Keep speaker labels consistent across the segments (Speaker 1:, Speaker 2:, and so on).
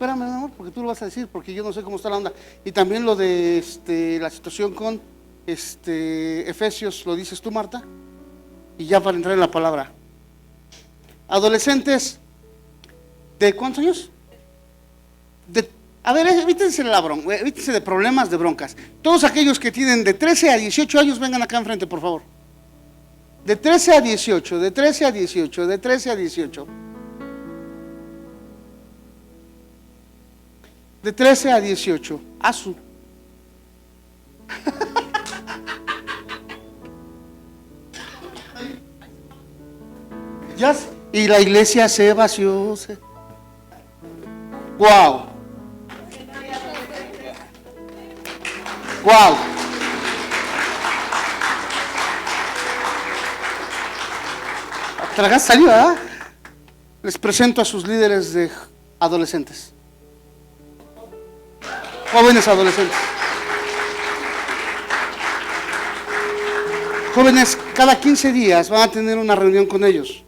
Speaker 1: espérame, mi amor, porque tú lo vas a decir, porque yo no sé cómo está la onda. Y también lo de la situación con Efesios, ¿lo dices tú, Marta? Y ya para entrar en la palabra. Adolescentes, ¿de cuántos años? A ver, evítense de problemas, de broncas. Todos aquellos que tienen de 13 a 18 años, vengan acá enfrente, por favor. De 13 a 18, de 13 a 18, de 13 a 18. De 13 a 18. Asu. Ya, y la iglesia se vació. Wow. Wow. Tragas saliva, ¿eh? Les presento a sus líderes de adolescentes. Jóvenes adolescentes. Jóvenes, cada 15 días van a tener una reunión con ellos.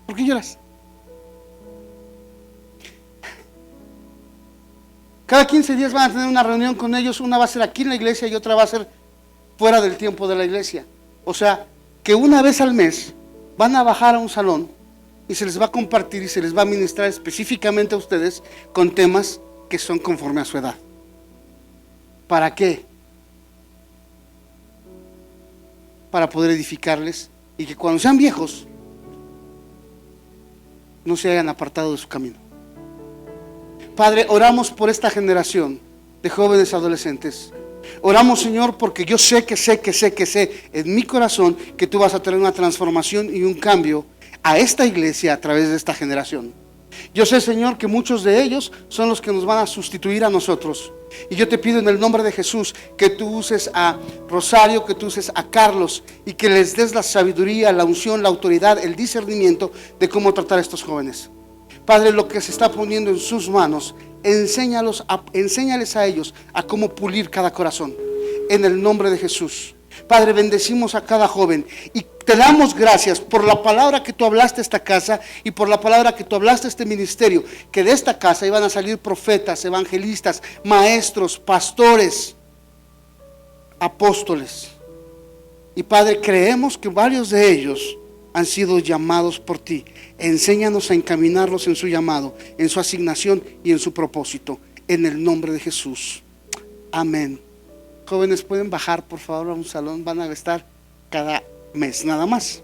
Speaker 1: ¿Por qué lloras? Cada 15 días van a tener una reunión con ellos. Una va a ser aquí en la iglesia y otra va a ser fuera del tiempo de la iglesia. O sea, que una vez al mes van a bajar a un salón y se les va a compartir y se les va a ministrar específicamente a ustedes con temas que son conforme a su edad. ¿Para qué? Para poder edificarles y que cuando sean viejos no se hayan apartado de su camino. Padre, oramos por esta generación de jóvenes adolescentes. Oramos, Señor, porque yo sé en mi corazón que tú vas a traer una transformación y un cambio a esta iglesia a través de esta generación. Yo sé, Señor, que muchos de ellos son los que nos van a sustituir a nosotros. Y yo te pido en el nombre de Jesús que tú uses a Rosario, que tú uses a Carlos y que les des la sabiduría, la unción, la autoridad, el discernimiento de cómo tratar a estos jóvenes. Padre, lo que se está poniendo en sus manos, enséñales a ellos a cómo pulir cada corazón. En el nombre de Jesús. Padre, bendecimos a cada joven y te damos gracias por la palabra que tú hablaste a esta casa y por la palabra que tú hablaste a este ministerio, que de esta casa iban a salir profetas, evangelistas, maestros, pastores, apóstoles. Y Padre, creemos que varios de ellos han sido llamados por ti. Enséñanos a encaminarlos en su llamado, en su asignación y en su propósito, en el nombre de Jesús. Amén. Jóvenes, pueden bajar por favor a un salón, van a estar cada mes nada más.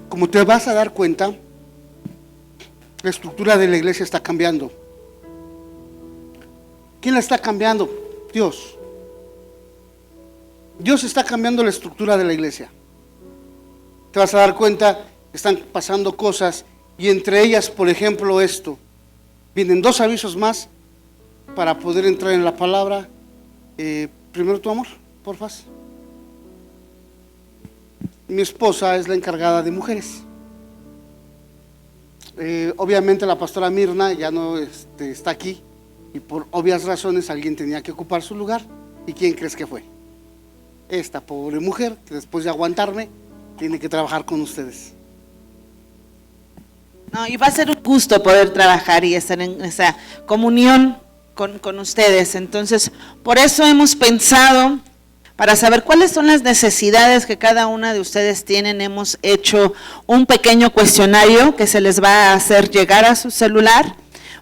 Speaker 1: Como te vas a dar cuenta, la estructura de la iglesia está cambiando. ¿Quién la está cambiando? Dios. Dios está cambiando la estructura de la iglesia. Te vas a dar cuenta, están pasando cosas y entre ellas, por ejemplo, esto. Vienen 2 avisos más para poder entrar en la palabra. Primero tu amor, porfa. Mi esposa es la encargada de mujeres. Obviamente la pastora Mirna ya no está aquí y por obvias razones alguien tenía que ocupar su lugar. ¿Y quién crees que fue? Esta pobre mujer que después de aguantarme tiene que trabajar con ustedes.
Speaker 2: No, y va a ser un gusto poder trabajar y estar en esa comunión con ustedes. Entonces, por eso hemos pensado, para saber cuáles son las necesidades que cada una de ustedes tienen, hemos hecho un pequeño cuestionario que se les va a hacer llegar a su celular,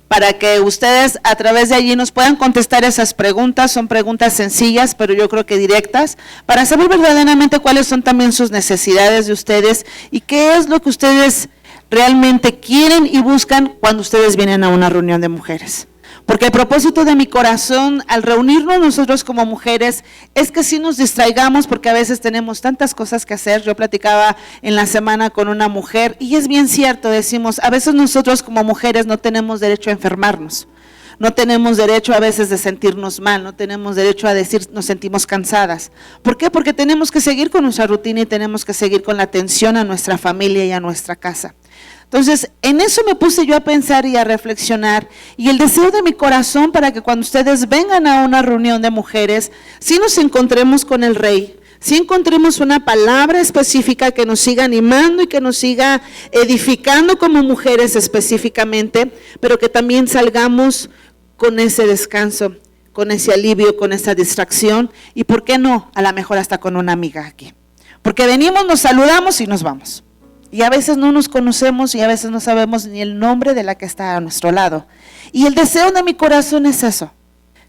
Speaker 2: para que ustedes a través de allí nos puedan contestar esas preguntas. Son preguntas sencillas, pero yo creo que directas, para saber verdaderamente cuáles son también sus necesidades de ustedes y qué es lo que ustedes realmente quieren y buscan cuando ustedes vienen a una reunión de mujeres. Porque el propósito de mi corazón al reunirnos nosotros como mujeres es que sí nos distraigamos, porque a veces tenemos tantas cosas que hacer. Yo platicaba en la semana con una mujer y es bien cierto, decimos, a veces nosotros como mujeres no tenemos derecho a enfermarnos. No tenemos derecho a veces de sentirnos mal, no tenemos derecho a decir nos sentimos cansadas. ¿Por qué? Porque tenemos que seguir con nuestra rutina y tenemos que seguir con la atención a nuestra familia y a nuestra casa. Entonces, en eso me puse yo a pensar y a reflexionar, y el deseo de mi corazón para que cuando ustedes vengan a una reunión de mujeres, sí nos encontremos con el Rey, sí encontremos una palabra específica que nos siga animando y que nos siga edificando como mujeres específicamente, pero que también salgamos con ese descanso, con ese alivio, con esa distracción, y por qué no, a lo mejor hasta con una amiga aquí. Porque venimos, nos saludamos y nos vamos. Y a veces no nos conocemos y a veces no sabemos ni el nombre de la que está a nuestro lado. Y el deseo de mi corazón es eso,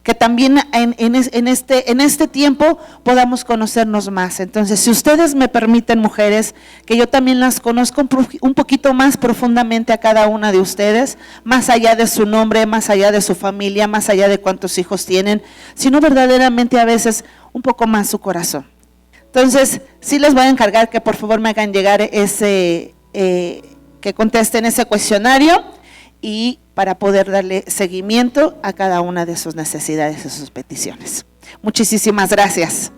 Speaker 2: que también en este tiempo podamos conocernos más. Entonces, si ustedes me permiten, mujeres, que yo también las conozco un poquito más profundamente a cada una de ustedes, más allá de su nombre, más allá de su familia, más allá de cuántos hijos tienen, sino verdaderamente a veces un poco más su corazón. Entonces, sí les voy a encargar que por favor me hagan llegar que contesten ese cuestionario y para poder darle seguimiento a cada una de sus necesidades y sus peticiones. Muchísimas gracias.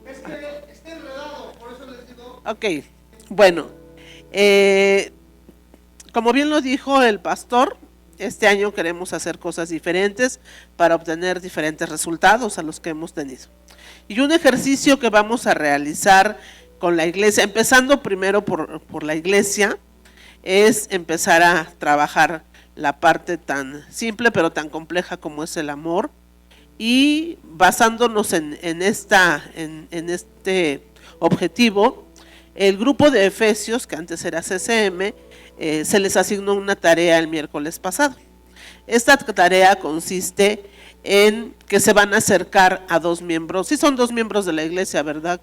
Speaker 1: Está enredado, por eso les digo.
Speaker 3: Ok, bueno, como bien lo dijo el pastor, este año queremos hacer cosas diferentes para obtener diferentes resultados a los que hemos tenido. Y un ejercicio que vamos a realizar con la iglesia, empezando primero por la iglesia, es empezar a trabajar la parte tan simple pero tan compleja como es el amor, y basándonos en este objetivo, el grupo de Efesios, que antes era CCM, se les asignó una tarea el miércoles pasado. Esta tarea consiste en que se van a acercar a 2 miembros, sí son 2 miembros de la iglesia, ¿verdad?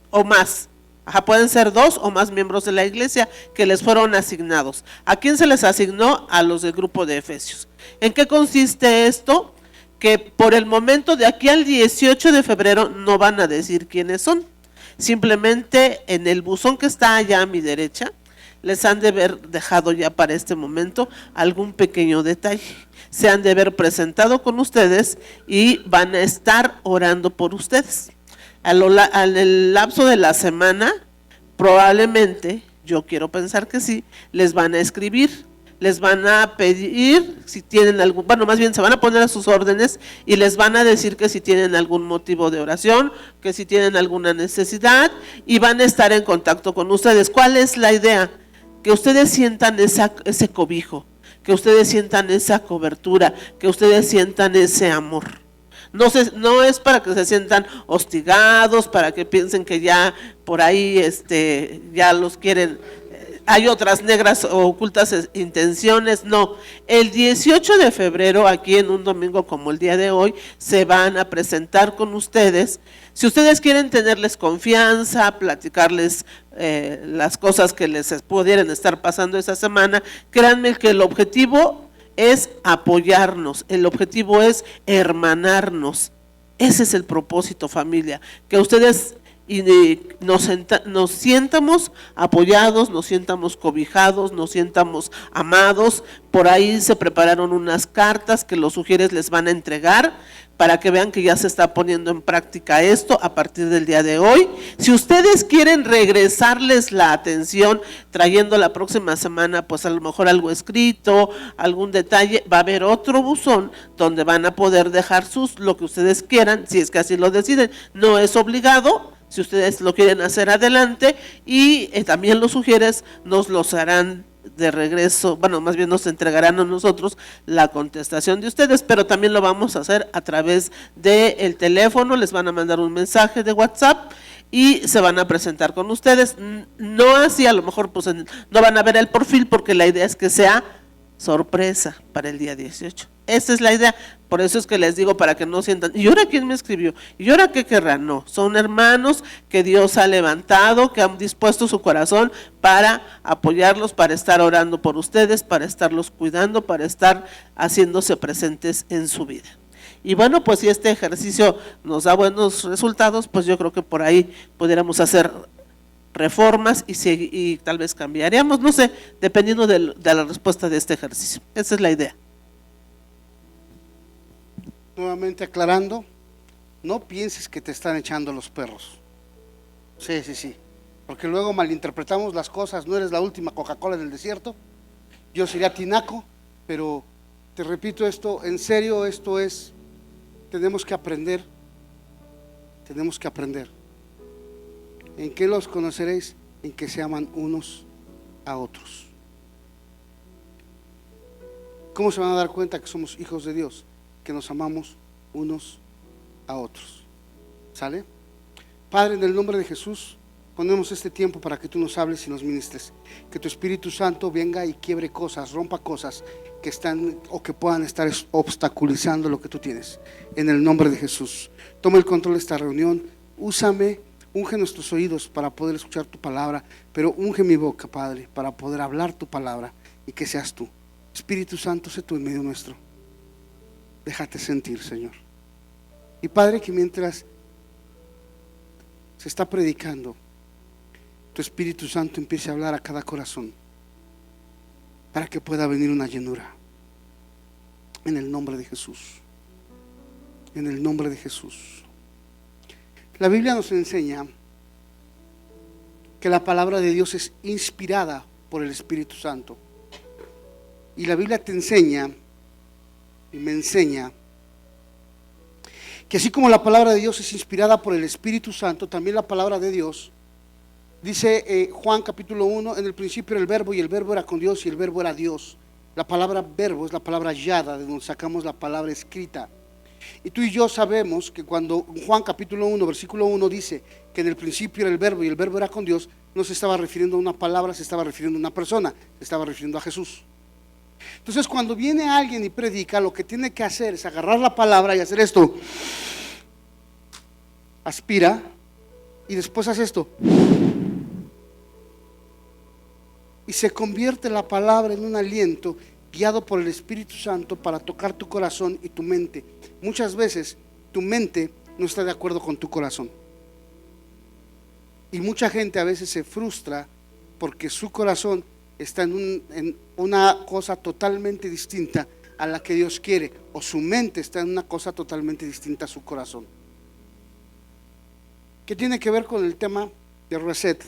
Speaker 3: O más, pueden ser 2 o más miembros de la iglesia que les fueron asignados. ¿A quién se les asignó? A los del grupo de Efesios. ¿En qué consiste esto? Que por el momento de aquí al 18 de febrero no van a decir quiénes son. Simplemente en el buzón que está allá a mi derecha, les han de haber dejado ya para este momento algún pequeño detalle. Se han de haber presentado con ustedes y van a estar orando por ustedes. Al lapso de la semana, probablemente, yo quiero pensar que sí, les van a escribir, les van a pedir si tienen algún, bueno, más bien se van a poner a sus órdenes y les van a decir que si tienen algún motivo de oración, que si tienen alguna necesidad, y van a estar en contacto con ustedes. ¿Cuál es la idea? Que ustedes sientan ese cobijo, que ustedes sientan esa cobertura, que ustedes sientan ese amor. No es para que se sientan hostigados, para que piensen que ya por ahí ya los quieren, hay otras negras o ocultas intenciones. No, el 18 de febrero, aquí en un domingo como el día de hoy, se van a presentar con ustedes. Si ustedes quieren tenerles confianza, platicarles las cosas que les pudieran estar pasando esa semana, créanme que el objetivo es apoyarnos, el objetivo es hermanarnos. Ese es el propósito, familia, que ustedes nos sientamos apoyados, nos sientamos cobijados, nos sientamos amados. Por ahí se prepararon unas cartas que los sugieres les van a entregar para que vean que ya se está poniendo en práctica esto a partir del día de hoy. Si ustedes quieren regresarles la atención trayendo la próxima semana pues a lo mejor algo escrito, algún detalle, va a haber otro buzón donde van a poder dejar lo que ustedes quieran, si es que así lo deciden. No es obligado. Si ustedes lo quieren hacer, adelante, y también los sugieres nos los harán de regreso, bueno, más bien nos entregarán a nosotros la contestación de ustedes, pero también lo vamos a hacer a través del teléfono, les van a mandar un mensaje de WhatsApp y se van a presentar con ustedes. No así, a lo mejor pues no van a ver el perfil, porque la idea es que sea sorpresa para el día 18. Esa es la idea, por eso es que les digo, para que no sientan, ¿y ahora quién me escribió? ¿Y ahora qué querrán? No, son hermanos que Dios ha levantado, que han dispuesto su corazón para apoyarlos, para estar orando por ustedes, para estarlos cuidando, para estar haciéndose presentes en su vida. Y bueno, pues si este ejercicio nos da buenos resultados, pues yo creo que por ahí pudiéramos hacer reformas y tal vez cambiaríamos, no sé, dependiendo de la respuesta de este ejercicio. Esa es la idea.
Speaker 1: Nuevamente aclarando, no pienses que te están echando los perros. Sí, porque luego malinterpretamos las cosas. No eres la última Coca-Cola en el desierto. Yo sería tinaco, pero te repito esto, en serio, esto es, tenemos que aprender. ¿En qué los conoceréis? En que se aman unos a otros. ¿Cómo se van a dar cuenta que somos hijos de Dios? Que nos amamos unos a otros. ¿Sale? Padre, en el nombre de Jesús, ponemos este tiempo para que tú nos hables y nos ministres. Que tu Espíritu Santo venga y quiebre cosas, rompa cosas que están o que puedan estar obstaculizando lo que tú tienes. En el nombre de Jesús. Toma el control de esta reunión. Úsame, unge nuestros oídos para poder escuchar tu palabra, pero unge mi boca, Padre, para poder hablar tu palabra y que seas tú. Espíritu Santo, sé tú en medio nuestro. Déjate sentir, Señor. Y Padre, que mientras se está predicando, tu Espíritu Santo empiece a hablar a cada corazón para que pueda venir una llenura. En el nombre de Jesús. En el nombre de Jesús. La Biblia nos enseña que la palabra de Dios es inspirada por el Espíritu Santo. Y la Biblia te enseña y me enseña que así como la palabra de Dios es inspirada por el Espíritu Santo, también la palabra de Dios, dice Juan capítulo 1, en el principio era el verbo y el verbo era con Dios y el verbo era Dios. La palabra verbo es la palabra yada, de donde sacamos la palabra escrita. Y tú y yo sabemos que cuando Juan capítulo 1 versículo 1 dice que en el principio era el verbo y el verbo era con Dios, no se estaba refiriendo a una palabra, se estaba refiriendo a una persona, se estaba refiriendo a Jesús. Entonces cuando viene alguien y predica, lo que tiene que hacer es agarrar la palabra y hacer esto. Aspira y después hace esto. Y se convierte la palabra en un aliento guiado por el Espíritu Santo para tocar tu corazón y tu mente. Muchas veces tu mente no está de acuerdo con tu corazón. Y mucha gente a veces se frustra porque su corazón está en una cosa totalmente distinta a la que Dios quiere, o su mente está en una cosa totalmente distinta a su corazón. ¿Qué tiene que ver con el tema de reset?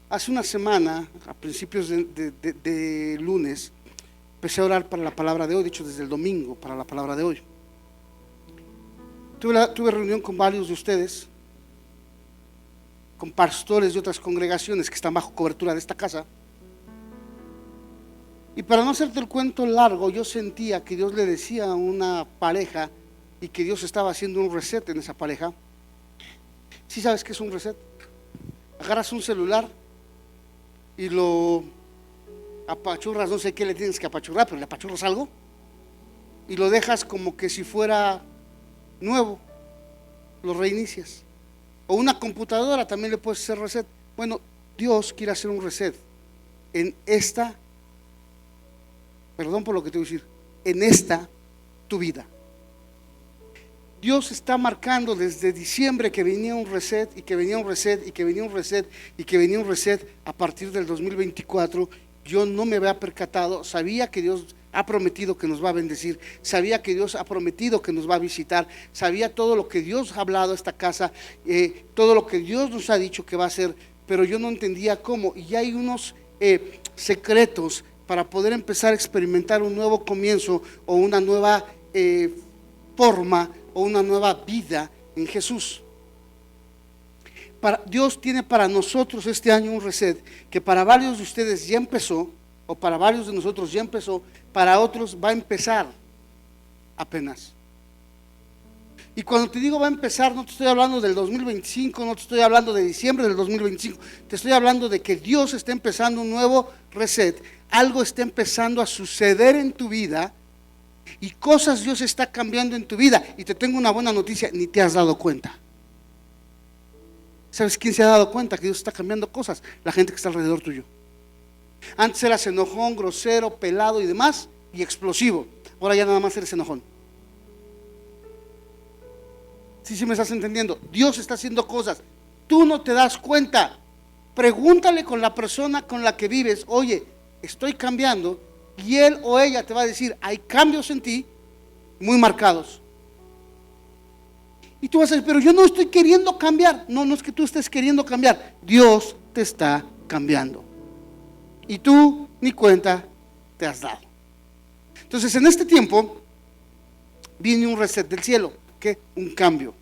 Speaker 1: Hace una semana, a principios de lunes, empecé a orar para la palabra de hoy, de hecho desde el domingo para la palabra de hoy. Tuve reunión con varios de ustedes, con pastores de otras congregaciones que están bajo cobertura de esta casa. Y para no hacerte el cuento largo, yo sentía que Dios le decía a una pareja y que Dios estaba haciendo un reset en esa pareja. ¿Sí sabes qué es un reset? Agarras un celular y lo apachurras, no sé qué le tienes que apachurrar, pero le apachurras algo y lo dejas como que si fuera nuevo, lo reinicias. O una computadora también le puedes hacer reset. Bueno, Dios quiere hacer un reset en esta, perdón por lo que te voy a decir, en esta tu vida. Dios está marcando desde diciembre que venía un reset y que venía un reset y que venía un reset y que venía un reset a partir del 2024. Yo no me había percatado, sabía que Dios ha prometido que nos va a bendecir, sabía que Dios ha prometido que nos va a visitar, sabía todo lo que Dios ha hablado a esta casa, todo lo que Dios nos ha dicho que va a hacer, pero yo no entendía cómo. Y hay unos secretos para poder empezar a experimentar un nuevo comienzo o una nueva forma o una nueva vida en Jesús. Dios tiene para nosotros este año un reset que para varios de ustedes ya empezó, o para varios de nosotros ya empezó, para otros va a empezar apenas. Y cuando te digo va a empezar, no te estoy hablando del 2025, no te estoy hablando de diciembre del 2025, te estoy hablando de que Dios está empezando un nuevo reset, algo está empezando a suceder en tu vida y cosas Dios está cambiando en tu vida. Y te tengo una buena noticia, ni te has dado cuenta. ¿Sabes quién se ha dado cuenta que Dios está cambiando cosas? La gente que está alrededor tuyo. Antes eras enojón, grosero, pelado y demás, y explosivo. Ahora ya nada más eres enojón. Sí me estás entendiendo. Dios está haciendo cosas, tú no te das cuenta. Pregúntale con la persona con la que vives: oye, estoy cambiando, y él o ella te va a decir, hay cambios en ti muy marcados. Y tú vas a decir, pero yo no estoy queriendo cambiar. No, no es que tú estés queriendo cambiar, Dios te está cambiando. Y tú ni cuenta te has dado. Entonces, en este tiempo viene un reset del cielo, ¿qué? Un cambio.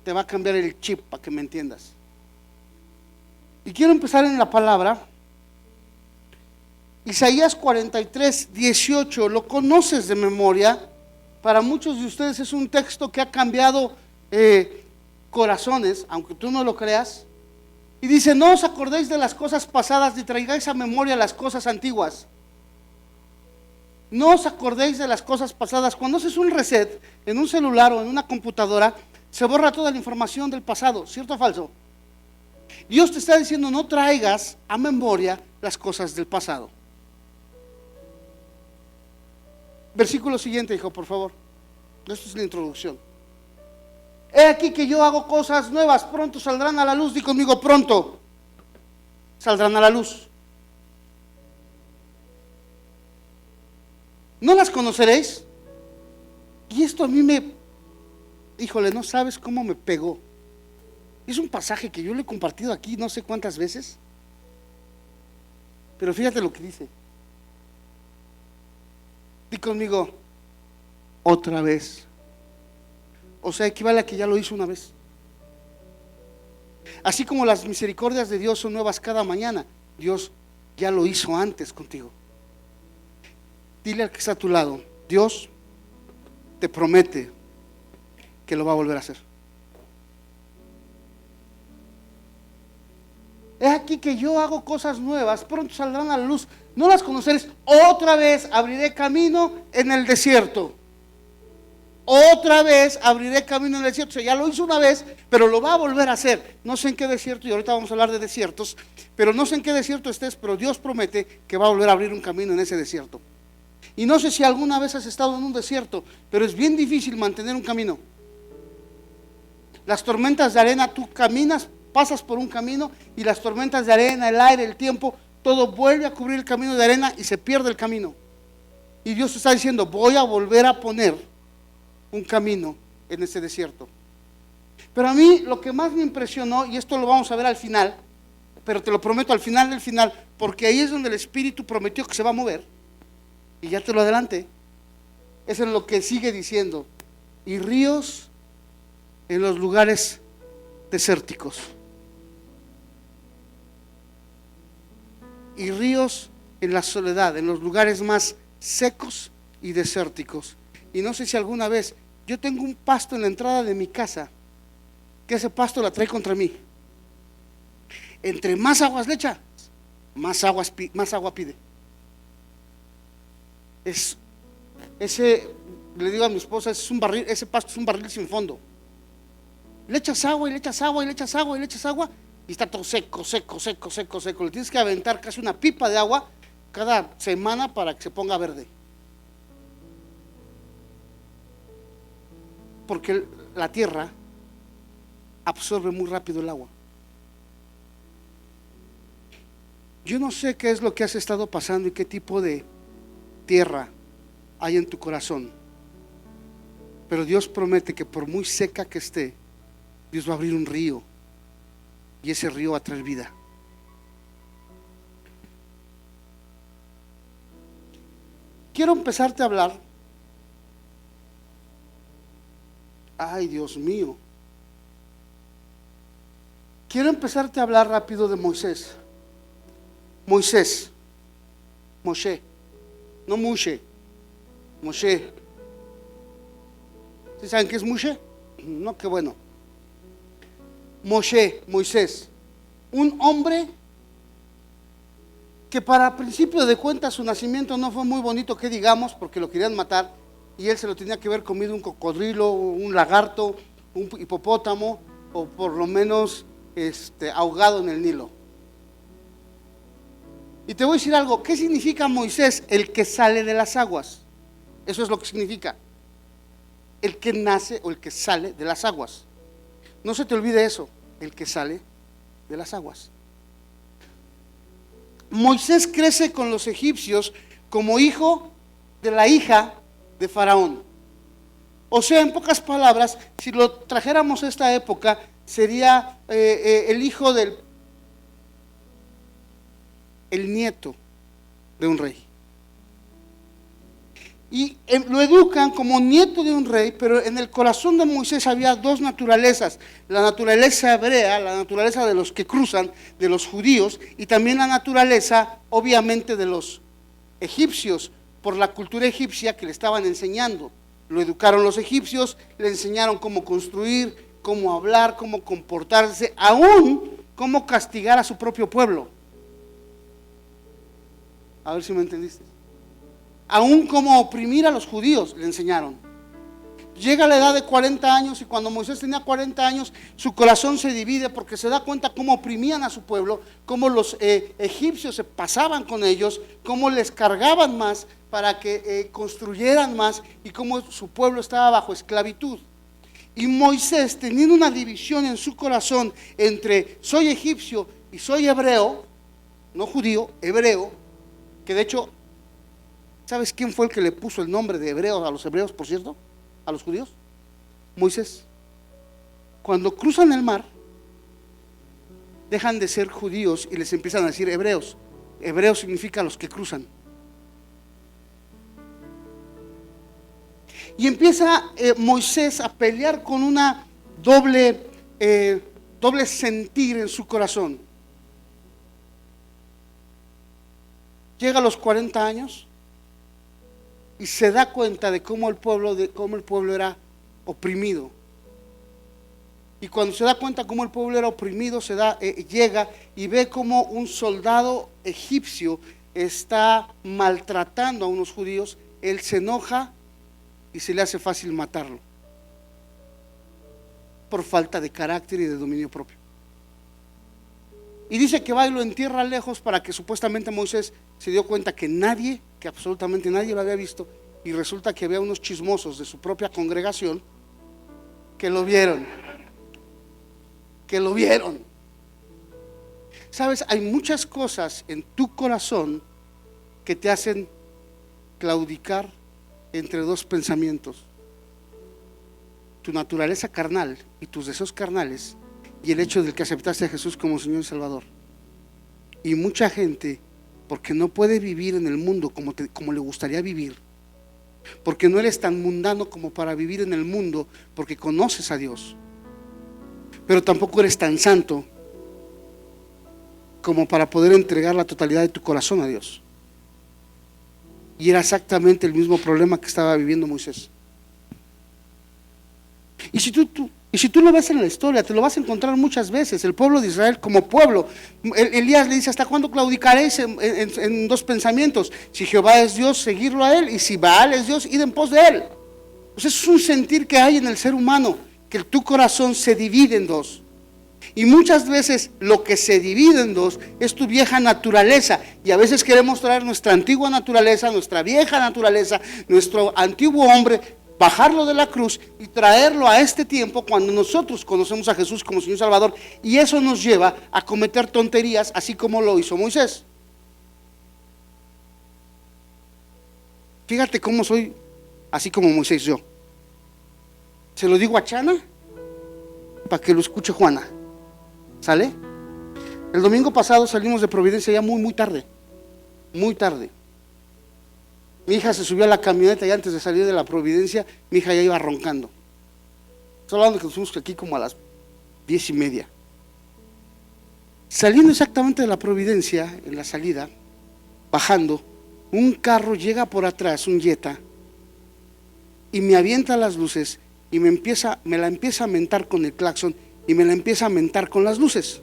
Speaker 1: Te va a cambiar el chip, para que me entiendas. Y quiero empezar en la palabra. Isaías 43, 18, lo conoces de memoria. Para muchos de ustedes es un texto que ha cambiado corazones, aunque tú no lo creas. Y dice, no os acordéis de las cosas pasadas, ni traigáis a memoria las cosas antiguas. No os acordéis de las cosas pasadas. Cuando haces un reset en un celular o en una computadora, se borra toda la información del pasado, ¿cierto o falso? Dios te está diciendo, no traigas a memoria las cosas del pasado. Versículo siguiente, hijo, por favor. Esto es la introducción. He aquí que yo hago cosas nuevas, pronto saldrán a la luz. Di conmigo, pronto saldrán a la luz. ¿No las conoceréis? Y esto a mí híjole, no sabes cómo me pegó. Es un pasaje que yo le he compartido aquí no sé cuántas veces, pero fíjate lo que dice. Di conmigo, otra vez. O sea, equivale a que ya lo hizo una vez. Así como las misericordias de Dios son nuevas cada mañana, Dios ya lo hizo antes contigo. Dile al que está a tu lado, Dios te promete que lo va a volver a hacer. He aquí que yo hago cosas nuevas, pronto saldrán a la luz, no las conoceréis. Otra vez abriré camino en el desierto. Otra vez abriré camino en el desierto. O sea, ya lo hizo una vez, pero lo va a volver a hacer. No sé en qué desierto, y ahorita vamos a hablar de desiertos, pero no sé en qué desierto estés, pero Dios promete que va a volver a abrir un camino en ese desierto. Y no sé si alguna vez has estado en un desierto, pero es bien difícil mantener un camino. Las tormentas de arena, tú caminas, pasas por un camino, y las tormentas de arena, el aire, el tiempo, todo vuelve a cubrir el camino de arena y se pierde el camino. Y Dios está diciendo, voy a volver a poner un camino en ese desierto. Pero a mí lo que más me impresionó, y esto lo vamos a ver al final, pero te lo prometo al final del final, porque ahí es donde el Espíritu prometió que se va a mover, y ya te lo adelanté, es en lo que sigue diciendo, y ríos en los lugares desérticos. Y ríos en la soledad, en los lugares más secos y desérticos. Y no sé si alguna vez, yo tengo un pasto en la entrada de mi casa, que ese pasto la trae contra mí. Entre más aguas le echa, más agua pide. Le digo a mi esposa, ese pasto es un barril sin fondo. Le echas agua y le echas agua y le echas agua y le echas agua, y está todo seco. Le tienes que aventar casi una pipa de agua cada semana para que se ponga verde. Porque la tierra absorbe muy rápido el agua. Yo no sé qué es lo que has estado pasando y qué tipo de tierra hay en tu corazón, pero Dios promete que por muy seca que esté, Dios va a abrir un río, y ese río va a traer vida. Quiero empezarte a hablar. Ay, Dios mío. Quiero empezarte a hablar rápido de Moisés. Moshe, no Mushe, Moshe. ¿Sí saben qué es Moshe? No, qué bueno. Moisés, un hombre que para principio de cuentas su nacimiento no fue muy bonito, que digamos, porque lo querían matar, y él se lo tenía que haber comido un cocodrilo, un lagarto, un hipopótamo, o por lo menos ahogado en el Nilo. Y te voy a decir algo, ¿qué significa Moisés? El que sale de las aguas. Eso es lo que significa. El que nace o el que sale de las aguas. No se te olvide eso, el que sale de las aguas. Moisés crece con los egipcios como hijo de la hija de Faraón. O sea, en pocas palabras, si lo trajéramos a esta época, sería el hijo el nieto de un rey. Y lo educan como nieto de un rey, pero en el corazón de Moisés había dos naturalezas: la naturaleza hebrea, la naturaleza de los que cruzan, de los judíos, y también la naturaleza, obviamente, de los egipcios, por la cultura egipcia que le estaban enseñando. Lo educaron los egipcios, le enseñaron cómo construir, cómo hablar, cómo comportarse, aún cómo castigar a su propio pueblo. A ver si me entendiste. Aún cómo oprimir a los judíos le enseñaron. Llega a la edad de 40 años y cuando Moisés tenía 40 años, su corazón se divide porque se da cuenta cómo oprimían a su pueblo, cómo los egipcios se pasaban con ellos, cómo les cargaban más para que construyeran más y cómo su pueblo estaba bajo esclavitud. Y Moisés, teniendo una división en su corazón entre soy egipcio y soy hebreo, no judío, hebreo, que de hecho, ¿sabes quién fue el que le puso el nombre de hebreos a los hebreos, por cierto? A los judíos. Moisés. Cuando cruzan el mar, dejan de ser judíos y les empiezan a decir hebreos. Hebreos significa los que cruzan. Y empieza Moisés a pelear con una doble sentir en su corazón. Llega a los 40 años y se da cuenta de cómo el pueblo era oprimido. Y cuando se da cuenta cómo el pueblo era oprimido, llega y ve cómo un soldado egipcio está maltratando a unos judíos. Él se enoja y se le hace fácil matarlo por falta de carácter y de dominio propio. Y dice que va y lo entierra lejos para que supuestamente Moisés se dio cuenta que absolutamente nadie lo había visto, y resulta que había unos chismosos de su propia congregación que lo vieron. Sabes, hay muchas cosas en tu corazón que te hacen claudicar entre dos pensamientos: tu naturaleza carnal y tus deseos carnales, y el hecho de que aceptaste a Jesús como Señor y Salvador. Y mucha gente, porque no puede vivir en el mundo como le gustaría vivir, porque no eres tan mundano como para vivir en el mundo, porque conoces a Dios, pero tampoco eres tan santo como para poder entregar la totalidad de tu corazón a Dios. Y era exactamente el mismo problema que estaba viviendo Moisés. Y si tú lo ves en la historia, te lo vas a encontrar muchas veces. El pueblo de Israel como pueblo, Elías le dice: ¿hasta cuándo claudicaréis en dos pensamientos? Si Jehová es Dios, seguirlo a él, y si Baal es Dios, id en pos de él. Pues eso es un sentir que hay en el ser humano, que tu corazón se divide en dos. Y muchas veces lo que se divide en dos es tu vieja naturaleza, y a veces queremos traer nuestra antigua naturaleza, nuestra vieja naturaleza, nuestro antiguo hombre, bajarlo de la cruz y traerlo a este tiempo cuando nosotros conocemos a Jesús como Señor y Salvador, y eso nos lleva a cometer tonterías, así como lo hizo Moisés. Fíjate cómo soy, así como Moisés yo. Se lo digo a Chana para que lo escuche Juana. ¿Sale? El domingo pasado salimos de Providencia ya muy tarde. Muy tarde. Mi hija se subió a la camioneta y antes de salir de la Providencia, mi hija ya iba roncando. Estoy hablando que nos fuimos aquí como a las 10:30. Saliendo exactamente de la Providencia, en la salida, bajando, un carro llega por atrás, un Jetta, y me avienta las luces y me la empieza a mentar con el claxon y me la empieza a mentar con las luces.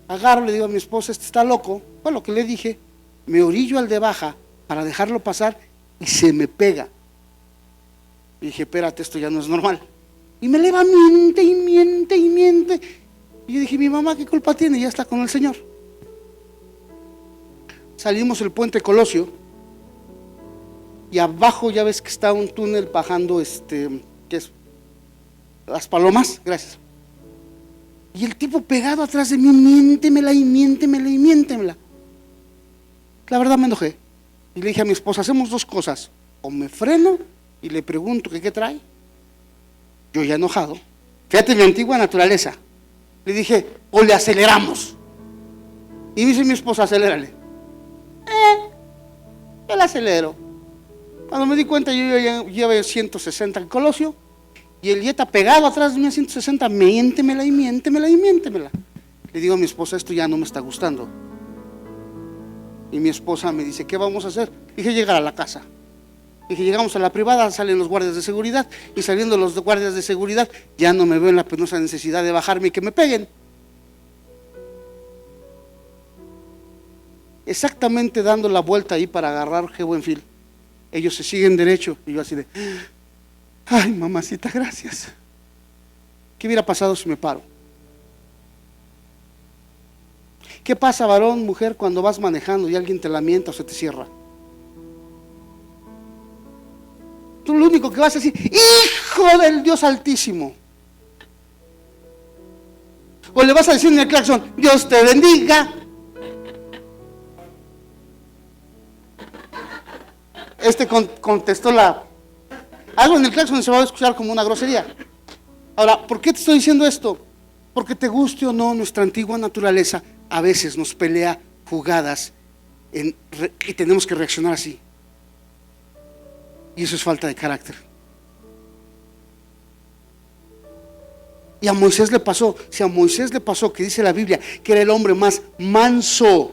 Speaker 1: Agarro, le digo a mi esposa: este está loco. Fue lo que le dije. Me orillo al de baja para dejarlo pasar y se me pega. Y dije: espérate, esto ya no es normal. Y me eleva, miente y miente y miente. Y yo dije: mi mamá, ¿qué culpa tiene? Ya está con el Señor. Salimos el puente Colosio y abajo ya ves que está un túnel bajando, ¿qué es? Las Palomas, gracias. Y el tipo pegado atrás de mí, miéntemela y miéntemela y miéntemela. La verdad me enojé. Y le dije a mi esposa, hacemos dos cosas. O me freno y le pregunto que qué trae. Yo ya enojado. Fíjate mi antigua naturaleza. Le dije, o le aceleramos. Y dice mi esposa, acelérale. Yo le acelero. Cuando me di cuenta, yo ya llevo 160 en Colosio. Y el Jetta pegado atrás de mí a 160, miéntemela y miéntemela y miéntemela. Le digo a mi esposa, esto ya no me está gustando. Y mi esposa me dice, ¿qué vamos a hacer? Dije, llegar a la casa. Dije, llegamos a la privada, salen los guardias de seguridad. Y saliendo los guardias de seguridad, ya no me veo en la penosa necesidad de bajarme y que me peguen. Exactamente dando la vuelta ahí para agarrar G. Buenfil. Ellos se siguen derecho. Y yo así de, ay, mamacita, gracias. ¿Qué hubiera pasado si me paro? ¿Qué pasa, varón, mujer, cuando vas manejando y alguien te lamenta o se te cierra? Tú lo único que vas a decir, hijo del Dios Altísimo. O le vas a decir en el claxon, Dios te bendiga. Contestó algo en el claxon se va a escuchar como una grosería. Ahora, ¿por qué te estoy diciendo esto? Porque te guste o no, nuestra antigua naturaleza a veces nos pelea jugadas y tenemos que reaccionar así. Y eso es falta de carácter. Y a Moisés le pasó. Si a Moisés le pasó, que dice la Biblia que era el hombre más manso,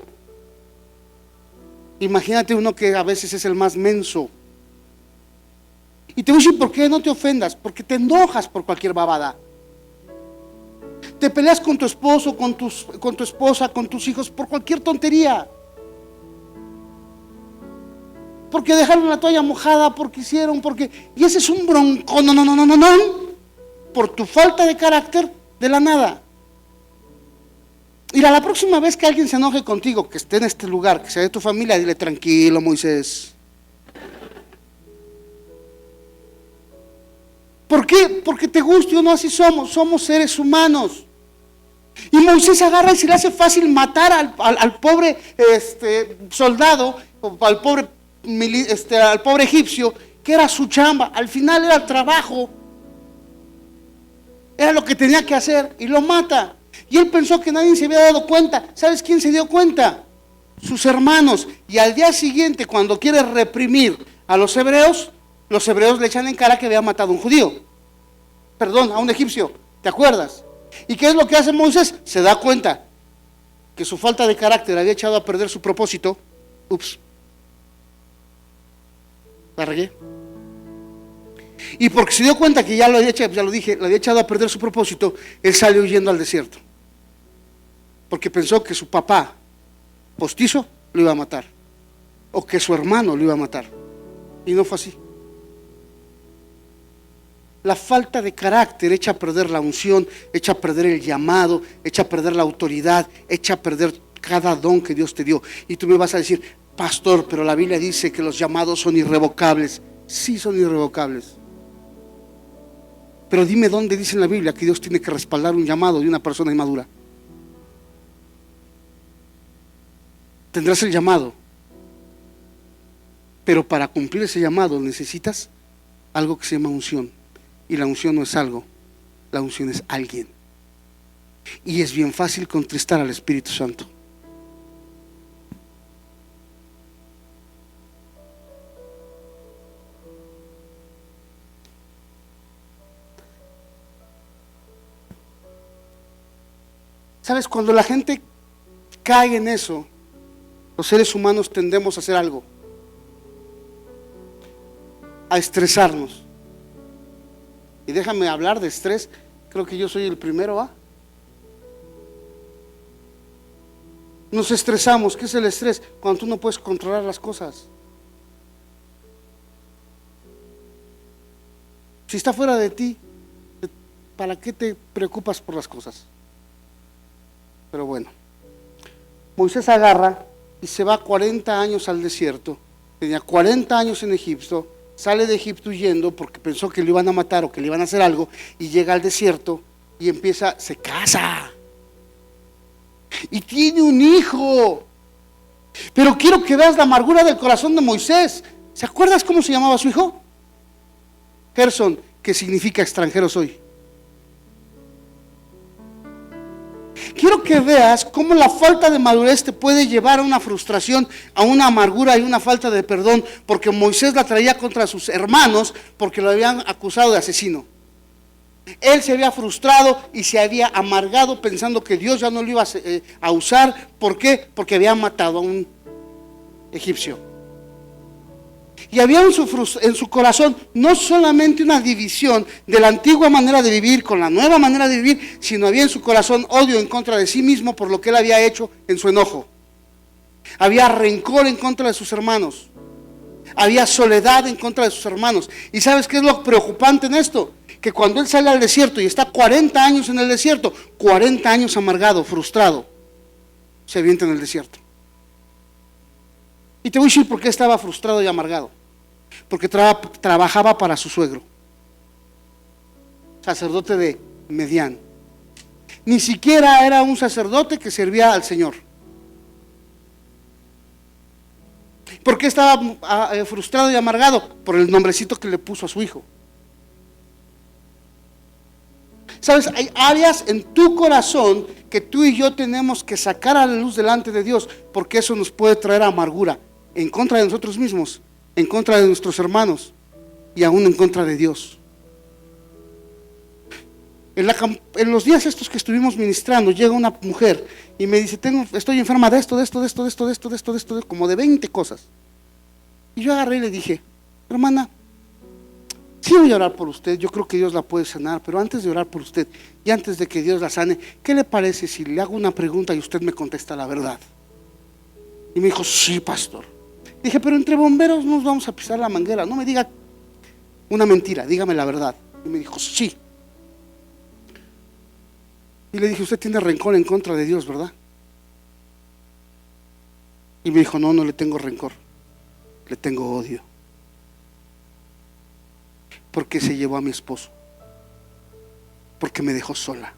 Speaker 1: imagínate uno que a veces es el más menso. Y te voy a decir por qué, no te ofendas, porque te enojas por cualquier babada. Te peleas con tu esposo, con tu esposa, con tus hijos por cualquier tontería. Porque dejaron la toalla mojada, porque hicieron, y ese es un bronco, no, por tu falta de carácter de la nada. Mira, la próxima vez que alguien se enoje contigo, que esté en este lugar, que sea de tu familia, dile, tranquilo, Moisés. ¿Por qué? Porque te guste o no, así somos seres humanos. Y Moisés agarra y se le hace fácil matar al pobre soldado, al pobre egipcio, que era su chamba. Al final era el trabajo, era lo que tenía que hacer, y lo mata. Y él pensó que nadie se había dado cuenta. ¿Sabes quién se dio cuenta? Sus hermanos. Y al día siguiente, cuando quiere reprimir a los hebreos le echan en cara que había matado a un judío. Perdón, a un egipcio. ¿Te acuerdas? ¿Y qué es lo que hace Moisés? Se da cuenta que su falta de carácter había echado a perder su propósito. Ups, la regué. Y porque se dio cuenta que ya lo había echado a perder su propósito, él salió huyendo al desierto. Porque pensó que su papá postizo lo iba a matar, o que su hermano lo iba a matar. Y no fue así. La falta de carácter echa a perder la unción, echa a perder el llamado, echa a perder la autoridad, echa a perder cada don que Dios te dio. Y tú me vas a decir, pastor, pero la Biblia dice que los llamados son irrevocables. Sí, son irrevocables. Pero dime dónde dice en la Biblia que Dios tiene que respaldar un llamado de una persona inmadura. Tendrás el llamado, pero para cumplir ese llamado necesitas algo que se llama unción. Y la unción no es algo, la unción es alguien. Y es bien fácil contristar al Espíritu Santo. ¿Sabes? Cuando la gente cae en eso, los seres humanos tendemos a hacer algo, a estresarnos. Y déjame hablar de estrés, creo que yo soy el primero, ¿va? Nos estresamos. ¿Qué es el estrés? Cuando tú no puedes controlar las cosas. Si está fuera de ti, ¿para qué te preocupas por las cosas? Pero bueno, Moisés agarra y se va 40 años al desierto. Tenía 40 años en Egipto. Sale de Egipto huyendo porque pensó que lo iban a matar o que le iban a hacer algo, y llega al desierto y se casa. y tiene un hijo. Pero quiero que veas la amargura del corazón de Moisés. ¿Se acuerdas cómo se llamaba su hijo? Gerson, que significa extranjero soy. Quiero que veas cómo la falta de madurez te puede llevar a una frustración, a una amargura y una falta de perdón, porque Moisés la traía contra sus hermanos porque lo habían acusado de asesino. Él se había frustrado y se había amargado pensando que Dios ya no lo iba a usar. ¿Por qué? Porque había matado a un egipcio. Y había en su corazón no solamente una división de la antigua manera de vivir con la nueva manera de vivir, sino había en su corazón odio en contra de sí mismo por lo que él había hecho en su enojo. Había rencor en contra de sus hermanos. Había soledad en contra de sus hermanos. ¿Y sabes qué es lo preocupante en esto? Que cuando él sale al desierto y está 40 años en el desierto, 40 años amargado, frustrado, se avienta en el desierto. Y te voy a decir por qué estaba frustrado y amargado. Porque trabajaba para su suegro, sacerdote de Medián. Ni siquiera era un sacerdote que servía al Señor. ¿Por qué estaba frustrado y amargado? Por el nombrecito que le puso a su hijo. Sabes, hay áreas en tu corazón que tú y yo tenemos que sacar a la luz delante de Dios, porque eso nos puede traer amargura en contra de nosotros mismos, en contra de nuestros hermanos y aún en contra de Dios. En los días estos que estuvimos ministrando, llega una mujer y me dice, estoy enferma de esto, como de 20 cosas. Y yo agarré y le dije, hermana, sí voy a orar por usted, yo creo que Dios la puede sanar, pero antes de orar por usted y antes de que Dios la sane, ¿qué le parece si le hago una pregunta y usted me contesta la verdad? Y me dijo, sí, pastor. Dije, pero entre bomberos nos vamos a pisar la manguera, no me diga una mentira, dígame la verdad. Y me dijo, sí. Y le dije, usted tiene rencor en contra de Dios, ¿verdad? Y me dijo, no le tengo rencor, le tengo odio. Porque se llevó a mi esposo, porque me dejó sola,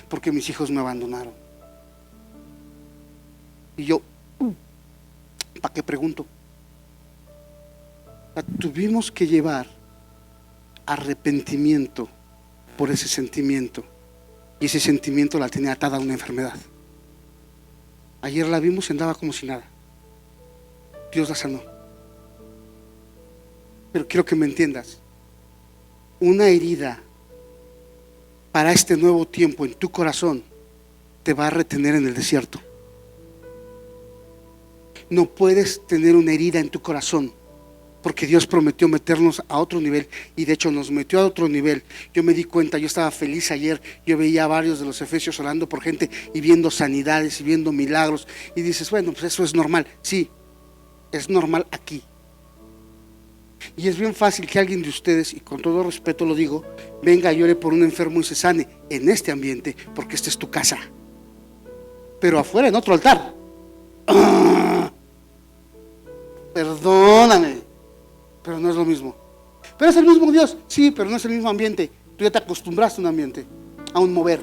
Speaker 1: porque mis hijos me abandonaron. Y yo, ¿para qué pregunto? Tuvimos que llevar arrepentimiento por ese sentimiento, y ese sentimiento la tenía atada a una enfermedad. Ayer la vimos y andaba como si nada. Dios la sanó. Pero quiero que me entiendas, una herida para este nuevo tiempo en tu corazón te va a retener en el desierto. No puedes tener una herida en tu corazón, porque Dios prometió meternos a otro nivel, y de hecho nos metió a otro nivel. Yo me di cuenta, yo estaba feliz ayer, yo veía a varios de los efesios orando por gente y viendo sanidades y viendo milagros, y dices, bueno, pues eso es normal. Sí, es normal aquí. Y es bien fácil que alguien de ustedes, y con todo respeto lo digo, venga y ore por un enfermo y se sane en este ambiente, porque esta es tu casa. Pero afuera, en otro altar, perdóname, pero no es lo mismo. Pero es el mismo Dios, sí, pero no es el mismo ambiente. Tú ya te acostumbraste a un ambiente, a un mover,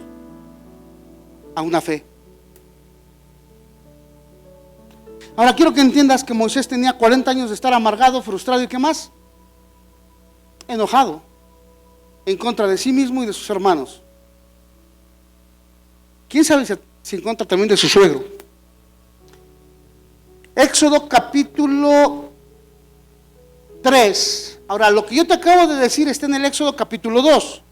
Speaker 1: a una fe. Ahora quiero que entiendas que Moisés tenía 40 años de estar amargado, frustrado y ¿qué más? Enojado en contra de sí mismo y de sus hermanos. ¿Quién sabe si en contra también de su suegro? Éxodo capítulo 3. Ahora, lo que yo te acabo de decir está en el Éxodo capítulo 2,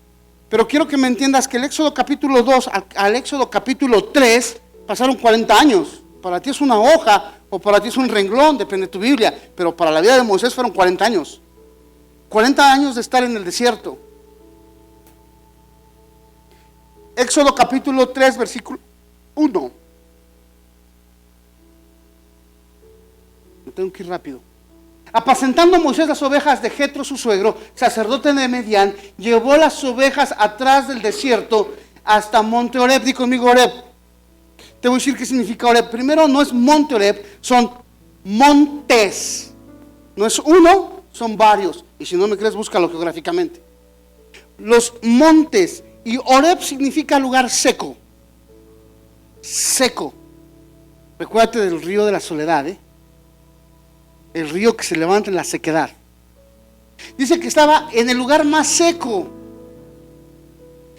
Speaker 1: pero quiero que me entiendas que el Éxodo capítulo 2 al Éxodo capítulo 3 pasaron 40 años. Para ti es una hoja o para ti es un renglón, depende de tu Biblia, pero para la vida de Moisés fueron 40 años. 40 años de estar en el desierto. Éxodo capítulo 3, versículo 1. Tengo que ir rápido. Apacentando Moisés las ovejas de Jetro su suegro, sacerdote de Medián, llevó las ovejas atrás del desierto hasta monte Horeb. Di conmigo Horeb. Te voy a decir qué significa Horeb. Primero, no es monte Horeb, son montes. No es uno, son varios. Y si no me crees, búscalo geográficamente. Los montes. Y Horeb significa lugar seco. seco. Recuérdate del río de la soledad, el río que se levanta en la sequedad. Dice que estaba en el lugar más seco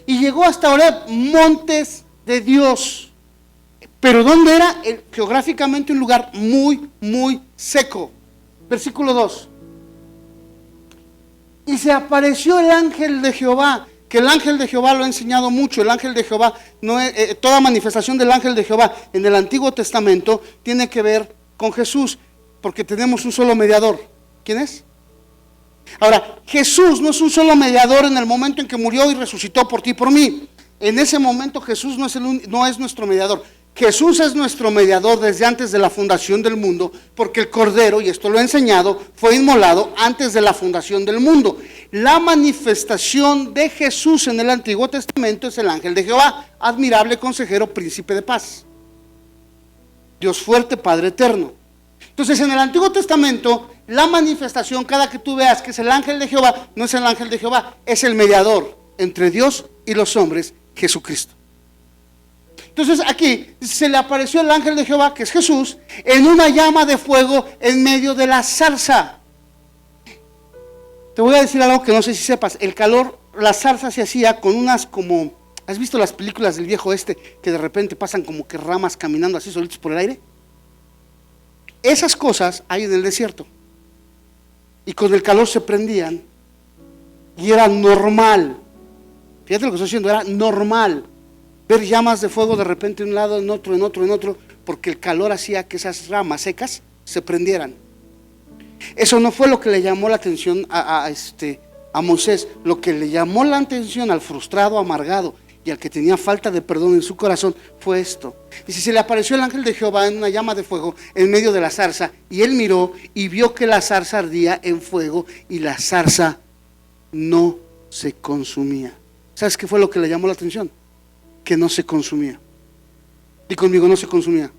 Speaker 1: y llegó hasta Horeb, montes de Dios. Pero ¿dónde era? Geográficamente un lugar muy, muy seco. Versículo 2. Y se apareció el ángel de Jehová, que el ángel de Jehová lo ha enseñado mucho. El ángel de Jehová, toda manifestación del ángel de Jehová en el Antiguo Testamento tiene que ver con Jesús, porque tenemos un solo mediador. ¿Quién es? Ahora, Jesús no es un solo mediador en el momento en que murió y resucitó por ti y por mí. En ese momento Jesús no es nuestro mediador. Jesús es nuestro mediador desde antes de la fundación del mundo, porque el Cordero, y esto lo he enseñado, fue inmolado antes de la fundación del mundo. La manifestación de Jesús en el Antiguo Testamento es el ángel de Jehová, admirable consejero, príncipe de paz, Dios fuerte, Padre eterno. Entonces, en el Antiguo Testamento, la manifestación, cada que tú veas que es el ángel de Jehová, no es el ángel de Jehová, es el mediador entre Dios y los hombres, Jesucristo. Entonces aquí se le apareció el ángel de Jehová, que es Jesús, en una llama de fuego en medio de la zarza. Te voy a decir algo que no sé si sepas. El calor, la zarza se hacía con unas como, ¿has visto las películas del viejo oeste que de repente pasan como que ramas caminando así solitos por el aire? Esas cosas hay en el desierto. Y con el calor se prendían y era normal. Fíjate lo que estoy diciendo, era normal ver llamas de fuego de repente de un lado, en otro, porque el calor hacía que esas ramas secas se prendieran. Eso no fue lo que le llamó la atención a Moisés. Lo que le llamó la atención al frustrado, amargado y al que tenía falta de perdón en su corazón fue esto. Dice, se le apareció el ángel de Jehová en una llama de fuego en medio de la zarza, y él miró y vio que la zarza ardía en fuego y la zarza no se consumía. ¿Sabes qué fue lo que le llamó la atención? Que no se consumía. Y conmigo, no se consumía.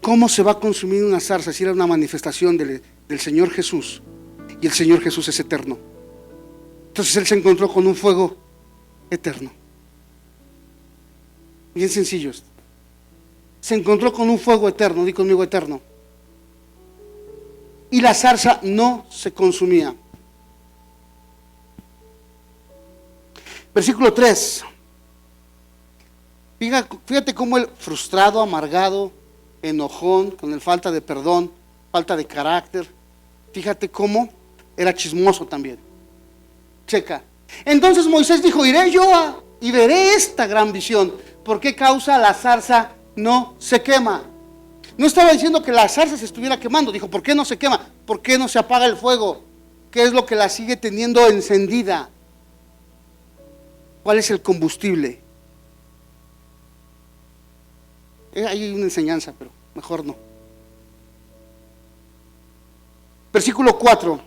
Speaker 1: ¿Cómo se va a consumir una zarza si era una manifestación del Señor Jesús? Y el Señor Jesús es eterno. Entonces él se encontró con un fuego eterno. Bien sencillo esto. Se encontró con un fuego eterno, di conmigo eterno. Y la zarza no se consumía. Versículo 3. Fíjate cómo el frustrado, amargado, enojón, con el falta de perdón, falta de carácter, fíjate cómo era chismoso también. Checa. Entonces Moisés dijo, iré yo y veré esta gran visión. ¿Por qué causa la zarza no se quema? No estaba diciendo que la zarza se estuviera quemando. Dijo, ¿por qué no se quema? ¿Por qué no se apaga el fuego? ¿Qué es lo que la sigue teniendo encendida? ¿Cuál es el combustible? Hay una enseñanza, pero mejor no. Versículo 4.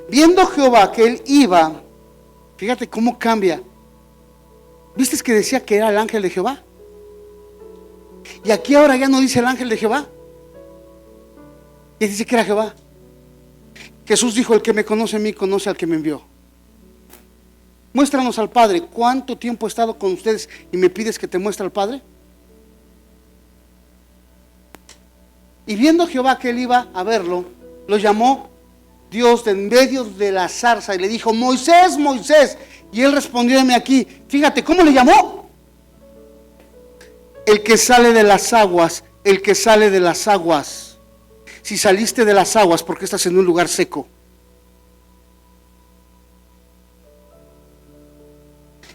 Speaker 1: Viendo Jehová que él iba, fíjate cómo cambia. ¿Viste que decía que era el ángel de Jehová? Y aquí ahora ya no dice el ángel de Jehová. Y dice que era Jehová. Jesús dijo, el que me conoce a mí, conoce al que me envió. Muéstranos al Padre. ¿Cuánto tiempo he estado con ustedes y me pides que te muestre al Padre? Y viendo Jehová que él iba a verlo, lo llamó Dios de en medio de la zarza y le dijo, Moisés, Moisés. Y él respondió, heme aquí. Fíjate, ¿cómo le llamó? El que sale de las aguas, el que sale de las aguas. Si saliste de las aguas, ¿por qué estás en un lugar seco?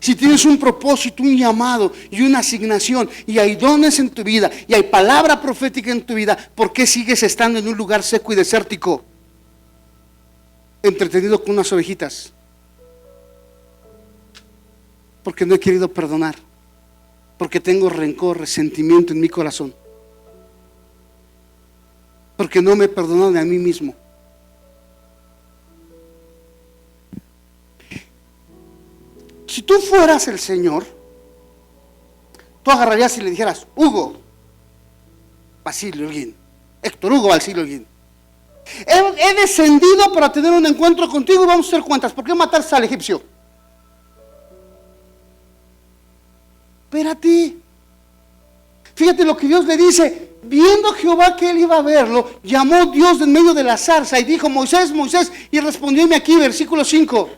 Speaker 1: Si tienes un propósito, un llamado y una asignación, y hay dones en tu vida, y hay palabra profética en tu vida, ¿por qué sigues estando en un lugar seco y desértico? Entretenido con unas ovejitas. Porque no he querido perdonar. Porque tengo rencor, resentimiento en mi corazón. Porque no me he perdonado ni a mí mismo. Si tú fueras el Señor, tú agarrarías y le dijeras, Hugo, Basilio Holguín, Héctor Hugo Basilio Holguín, he descendido para tener un encuentro contigo y vamos a hacer cuentas. ¿Por qué matarse al egipcio? Espérate, Fíjate lo que Dios le dice. Viendo Jehová que él iba a verlo, llamó Dios en medio de la zarza y dijo: Moisés, Moisés. Y respondióme aquí, versículo 5.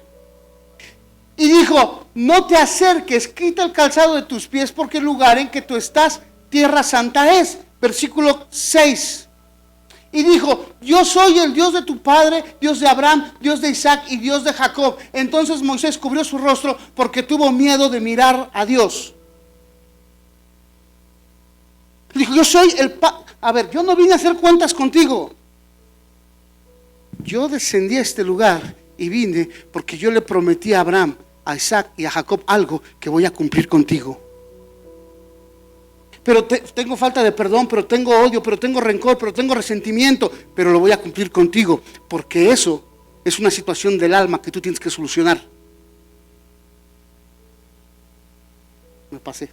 Speaker 1: Y dijo: no te acerques, quita el calzado de tus pies, porque el lugar en que tú estás, tierra santa es. Versículo 6. Y dijo: yo soy el Dios de tu padre, Dios de Abraham, Dios de Isaac y Dios de Jacob. Entonces Moisés cubrió su rostro porque tuvo miedo de mirar a Dios. Dijo: yo soy a ver, yo no vine a hacer cuentas contigo. Yo descendí a este lugar y vine porque yo le prometí a Abraham, a Isaac y a Jacob algo que voy a cumplir contigo. Pero tengo falta de perdón, pero tengo odio, pero tengo rencor, pero tengo resentimiento, pero lo voy a cumplir contigo, porque eso es una situación del alma que tú tienes que solucionar. Me pasé.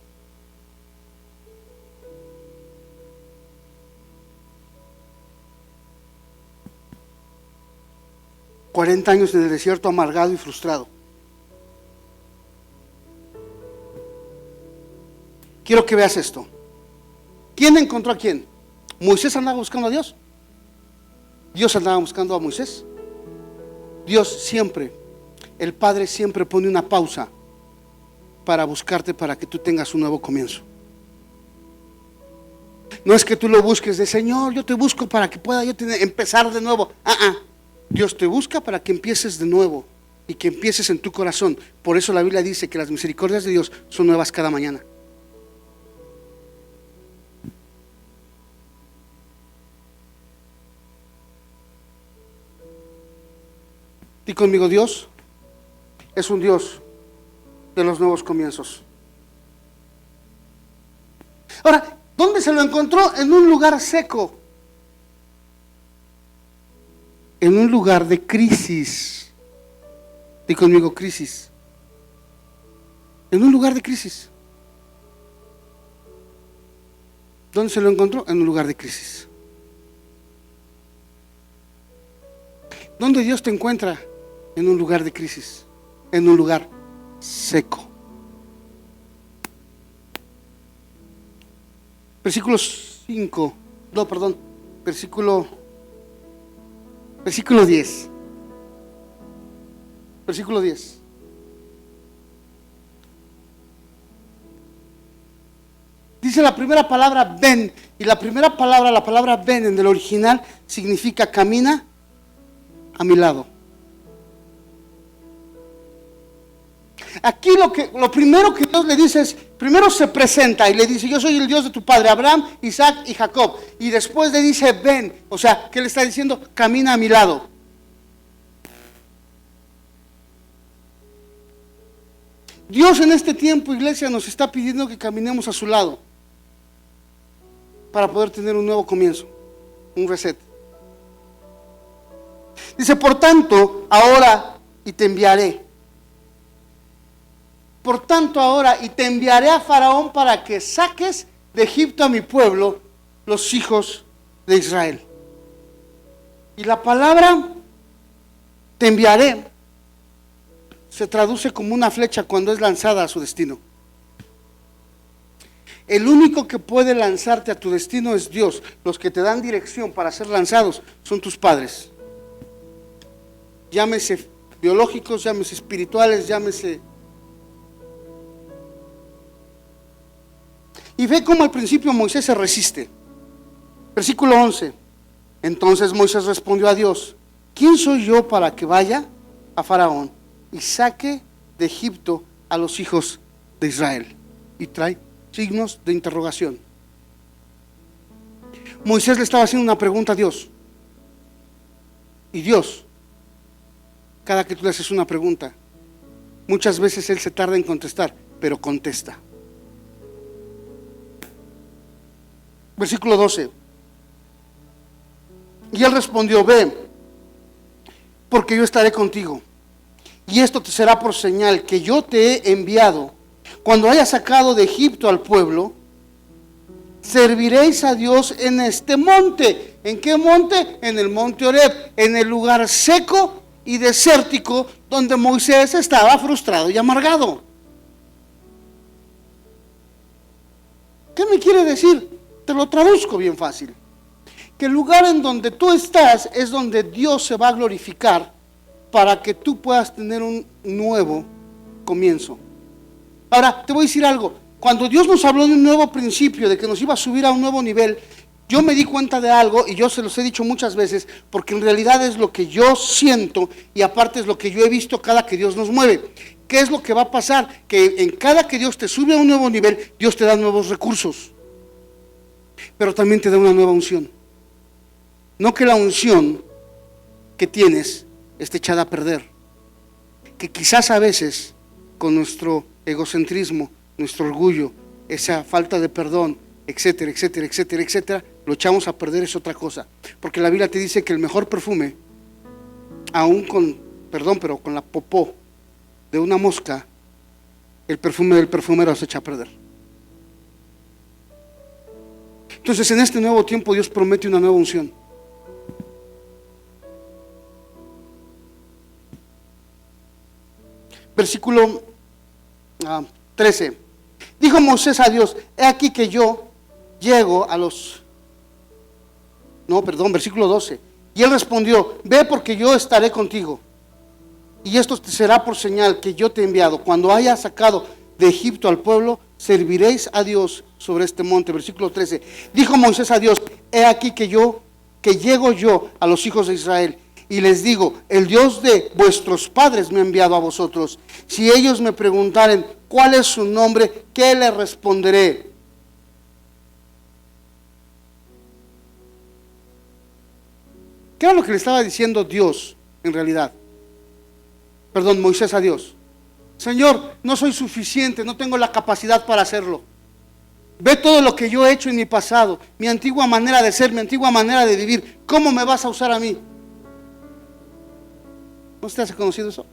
Speaker 1: $40 años en el desierto, amargado y frustrado. Quiero que veas esto. ¿Quién encontró a quién? ¿Moisés andaba buscando a Dios? ¿Dios andaba buscando a Moisés? Dios siempre, el Padre siempre pone una pausa para buscarte, para que tú tengas un nuevo comienzo. No es que tú lo busques de: Señor, yo te busco para que pueda yo empezar de nuevo. Dios te busca para que empieces de nuevo y que empieces en tu corazón. Por eso la Biblia dice que las misericordias de Dios son nuevas cada mañana. Di conmigo: Dios es un Dios de los nuevos comienzos. Ahora, ¿dónde se lo encontró? En un lugar seco. En un lugar de crisis. Di conmigo: crisis. En un lugar de crisis. ¿Dónde se lo encontró? En un lugar de crisis. ¿Dónde Dios te encuentra? En un lugar de crisis, en un lugar seco. Versículo 10. Versículo 10. Dice la primera palabra ven, y la palabra ven en el original significa camina a mi lado. Aquí lo primero que Dios le dice es, primero se presenta y le dice: yo soy el Dios de tu padre Abraham, Isaac y Jacob. Y después le dice ven, o sea, ¿qué le está diciendo? Camina a mi lado. Dios en este tiempo, iglesia, nos está pidiendo que caminemos a su lado para poder tener un nuevo comienzo, un reset. Dice: por tanto, ahora y te enviaré. Por tanto, ahora y te enviaré a Faraón para que saques de Egipto a mi pueblo, los hijos de Israel. Y la palabra te enviaré se traduce como una flecha cuando es lanzada a su destino. El único que puede lanzarte a tu destino es Dios. Los que te dan dirección para ser lanzados son tus padres. Llámese biológicos, llámese espirituales, llámese... Y ve cómo al principio Moisés se resiste. Versículo 11. Entonces Moisés respondió a Dios: ¿quién soy yo para que vaya a Faraón y saque de Egipto a los hijos de Israel? Y trae signos de interrogación. Moisés le estaba haciendo una pregunta a Dios. Y Dios, cada que tú le haces una pregunta, muchas veces Él se tarda en contestar, pero contesta. Versículo 12. Y él respondió: ve, porque yo estaré contigo, y esto te será por señal que yo te he enviado. Cuando hayas sacado de Egipto al pueblo, serviréis a Dios en este monte. ¿En qué monte? En el monte Horeb, en el lugar seco y desértico donde Moisés estaba frustrado y amargado. ¿Qué me quiere decir? Te lo traduzco bien fácil. Que el lugar en donde tú estás es donde Dios se va a glorificar para que tú puedas tener un nuevo comienzo. Ahora, te voy a decir algo. Cuando Dios nos habló de un nuevo principio, de que nos iba a subir a un nuevo nivel, yo me di cuenta de algo, y yo se los he dicho muchas veces, porque en realidad es lo que yo siento, y aparte es lo que yo he visto cada que Dios nos mueve. ¿Qué es lo que va a pasar? Que en cada que Dios te sube a un nuevo nivel, Dios te da nuevos recursos, pero también te da una nueva unción. No que la unción que tienes esté echada a perder, que quizás a veces con nuestro egocentrismo, nuestro orgullo, esa falta de perdón, etcétera, etcétera, etcétera, etcétera, lo echamos a perder, es otra cosa. Porque la Biblia te dice que el mejor perfume, aún con, perdón, pero con la popó de una mosca, el perfume del perfumero se echa a perder. Entonces en este nuevo tiempo Dios promete una nueva unción. Versículo 13. Dijo Moisés a Dios, he aquí que yo llego a los... versículo 12. Y él respondió, ve porque yo estaré contigo. Y esto te será por señal que yo te he enviado. Cuando haya sacado de Egipto al pueblo, serviréis a Dios sobre este monte. Versículo 13. Dijo Moisés a Dios, he aquí que llego yo a los hijos de Israel. Y les digo, el Dios de vuestros padres me ha enviado a vosotros. Si ellos me preguntaren cuál es su nombre, ¿qué les responderé? ¿Qué era lo que le estaba diciendo Dios en realidad? Moisés a Dios. Señor, no soy suficiente, no tengo la capacidad para hacerlo. Ve todo lo que yo he hecho en mi pasado, mi antigua manera de ser, mi antigua manera de vivir. ¿Cómo me vas a usar a mí? ¿No te has conocido eso?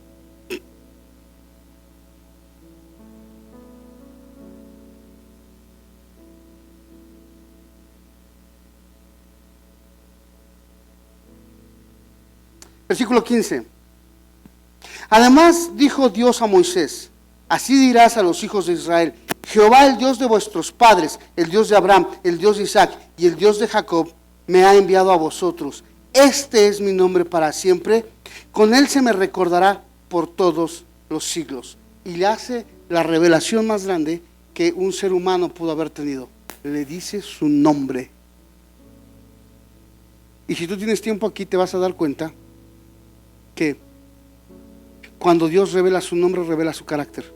Speaker 1: Versículo 15. Además dijo Dios a Moisés, así dirás a los hijos de Israel, Jehová el Dios de vuestros padres, el Dios de Abraham, el Dios de Isaac y el Dios de Jacob, me ha enviado a vosotros. Este es mi nombre para siempre, con él se me recordará por todos los siglos. Y le hace la revelación más grande que un ser humano pudo haber tenido. Le dice su nombre. Y si tú tienes tiempo aquí te vas a dar cuenta que cuando Dios revela su nombre, revela su carácter.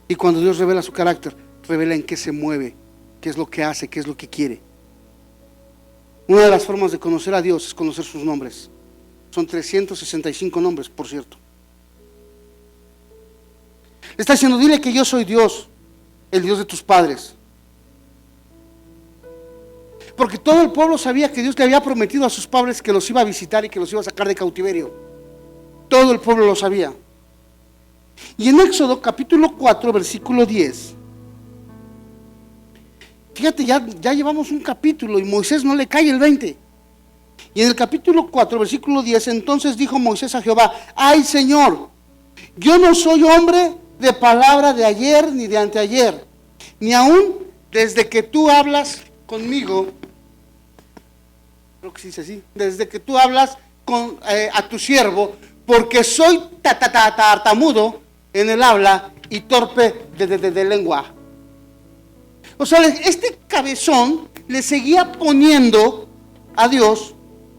Speaker 1: Y cuando Dios revela su carácter, revela en qué se mueve, qué es lo que hace, qué es lo que quiere. Una de las formas de conocer a Dios es conocer sus nombres. Son 365 nombres, por cierto. Le está diciendo, dile que yo soy Dios, el Dios de tus padres. Porque todo el pueblo sabía que Dios le había prometido a sus padres que los iba a visitar y que los iba a sacar de cautiverio. Todo el pueblo lo sabía. Y en Éxodo capítulo 4, versículo 10. Fíjate, ya llevamos un capítulo y Moisés no le cae el 20. Y en el capítulo 4, versículo 10, entonces dijo Moisés a Jehová, ay Señor, yo no soy hombre de palabra de ayer ni de anteayer, ni aún desde que tú hablas conmigo, creo que se dice así, desde que tú hablas a tu siervo, porque soy tartamudo en el habla y torpe de lengua. O sea, este cabezón le seguía poniendo a Dios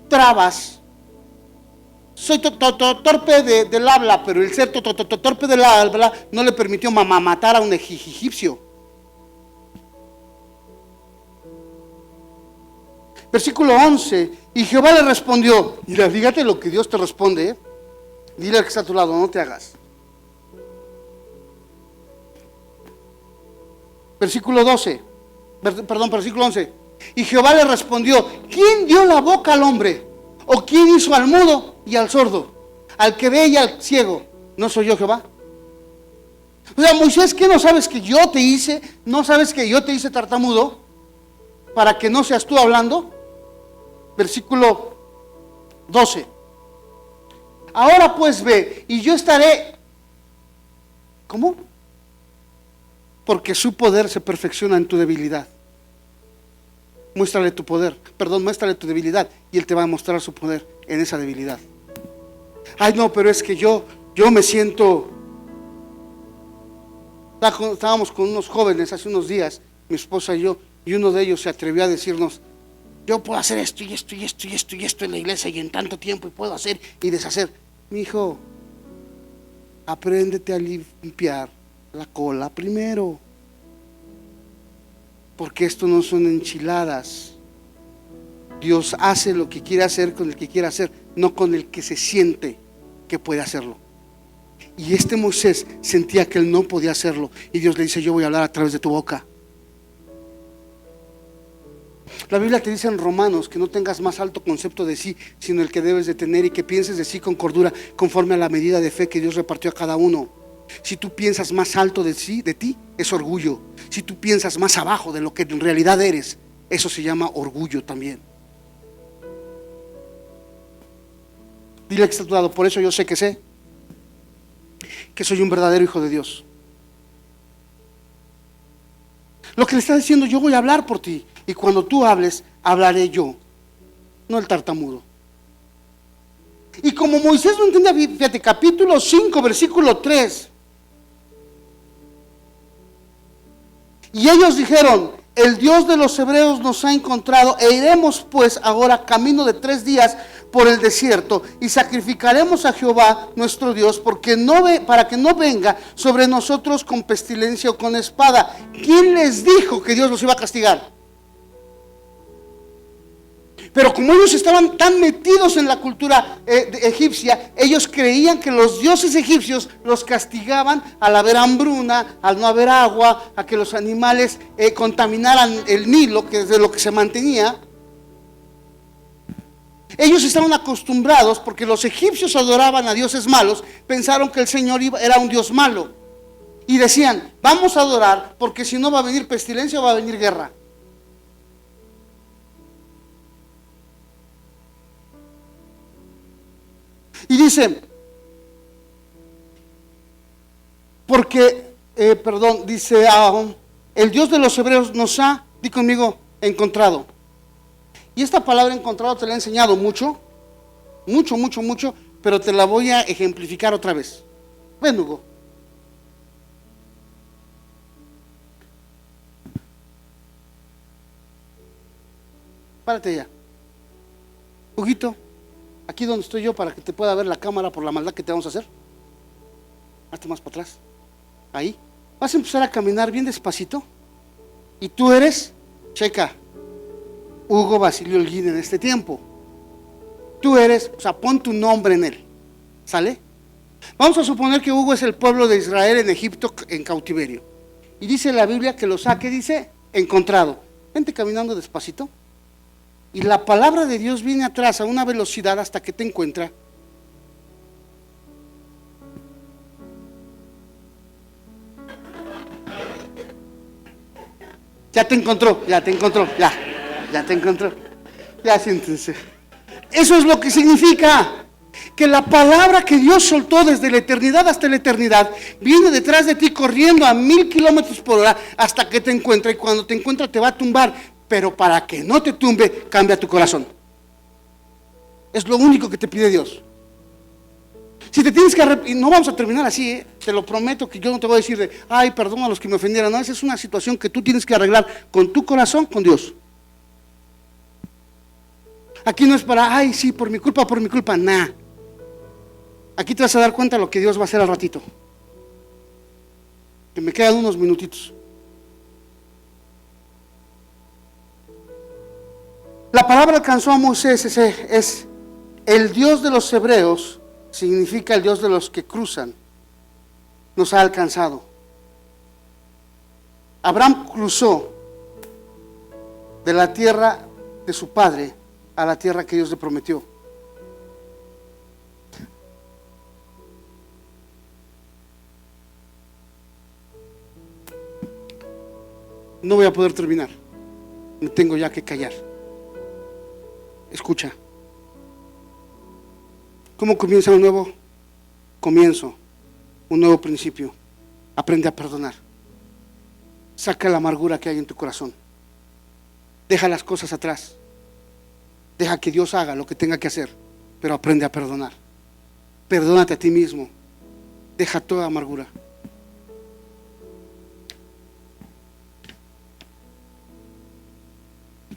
Speaker 1: trabas. Soy torpe del habla, pero el ser torpe del habla no le permitió matar a un egipcio. Versículo 11, y Jehová le respondió, mira, fíjate lo que Dios te responde, dile al que está a tu lado, no te hagas. Versículo 11, y Jehová le respondió, ¿quién dio la boca al hombre? ¿O quién hizo al mudo y al sordo? Al que ve y al ciego, ¿no soy yo Jehová? O sea, Moisés, ¿qué no sabes que yo te hice? ¿No sabes que yo te hice tartamudo? Para que no seas tú hablando. Versículo 12. Ahora pues ve, y yo estaré, ¿cómo? porque su poder se perfecciona en tu debilidad. Muéstrale tu poder, muéstrale tu debilidad y Él te va a mostrar su poder en esa debilidad. Ay, no, pero es que yo me siento... Estábamos con unos jóvenes hace unos días, mi esposa y yo, y uno de ellos se atrevió a decirnos: yo puedo hacer esto y esto y esto y esto y esto en la iglesia y en tanto tiempo, y puedo hacer y deshacer. Mi hijo, apréndete a limpiar la cola primero, porque esto no son enchiladas. Dios hace lo que quiere hacer con el que quiere hacer, no con el que se siente que puede hacerlo. Y este Moisés sentía que él no podía hacerlo, y Dios le dice: yo voy a hablar a través de tu boca. La Biblia te dice en Romanos que no tengas más alto concepto de sí, sino el que debes de tener, y que pienses de sí con cordura, conforme a la medida de fe que Dios repartió a cada uno. Si tú piensas más alto de ti, es orgullo. Si tú piensas más abajo de lo que en realidad eres, eso se llama orgullo también. Dile que está a tu lado: por eso yo sé que soy un verdadero hijo de Dios. Lo que le está diciendo: yo voy a hablar por ti, y cuando tú hables, hablaré yo, no el tartamudo. Y como Moisés no entendía, fíjate, capítulo 5, versículo 3. Y ellos dijeron: el Dios de los hebreos nos ha encontrado, e iremos pues ahora camino de 3 días por el desierto, y sacrificaremos a Jehová nuestro Dios, para que no venga sobre nosotros con pestilencia o con espada. ¿Quién les dijo que Dios los iba a castigar? Pero como ellos estaban tan metidos en la cultura egipcia, ellos creían que los dioses egipcios los castigaban al haber hambruna, al no haber agua, a que los animales contaminaran el Nilo, que es de lo que se mantenía. Ellos estaban acostumbrados, porque los egipcios adoraban a dioses malos, pensaron que el Señor era un Dios malo, y decían: vamos a adorar, porque si no va a venir pestilencia o va a venir guerra. Y dice, dice, el Dios de los hebreos nos ha, di conmigo, encontrado. Y esta palabra encontrado te la he enseñado mucho, pero te la voy a ejemplificar otra vez. Ven, Hugo. Párate ya. Huguito, aquí donde estoy yo, para que te pueda ver la cámara por la maldad que te vamos a hacer. Hazte más para atrás. Ahí. Vas a empezar a caminar bien despacito. Y tú eres, checa, Hugo Basilio Holguín en este tiempo. Tú eres, o sea, pon tu nombre en él. ¿Sale? Vamos a suponer que Hugo es el pueblo de Israel en Egipto en cautiverio. Y dice la Biblia que lo saque, dice, encontrado. Vente caminando despacito. Y la palabra de Dios viene atrás a una velocidad hasta que te encuentra. Ya te encontró, ya te encontró. Ya siéntense. Eso es lo que significa que la palabra que Dios soltó desde la eternidad hasta la eternidad viene detrás de ti corriendo a 1000 kilómetros por hora hasta que te encuentra, y cuando te encuentra te va a tumbar, pero para que no te tumbe, cambia tu corazón. Es lo único que te pide Dios. Si te tienes que arrepentir, no vamos a terminar así, te lo prometo, que yo no te voy a decir de, ay, perdón a los que me ofendieron. No, esa es una situación que tú tienes que arreglar con tu corazón, con Dios. Aquí no es para, ay, sí, por mi culpa, nah. Aquí te vas a dar cuenta de lo que Dios va a hacer al ratito. Que me quedan unos minutitos. La palabra alcanzó a Moisés, es el Dios de los hebreos, significa el Dios de los que cruzan, nos ha alcanzado. Abraham cruzó de la tierra de su padre a la tierra que Dios le prometió. No voy a poder terminar, me tengo ya que callar. Escucha. ¿Cómo comienza un nuevo comienzo? Un nuevo principio. Aprende a perdonar. Saca la amargura que hay en tu corazón. Deja las cosas atrás. Deja que Dios haga lo que tenga que hacer, pero aprende a perdonar. Perdónate a ti mismo. Deja toda amargura.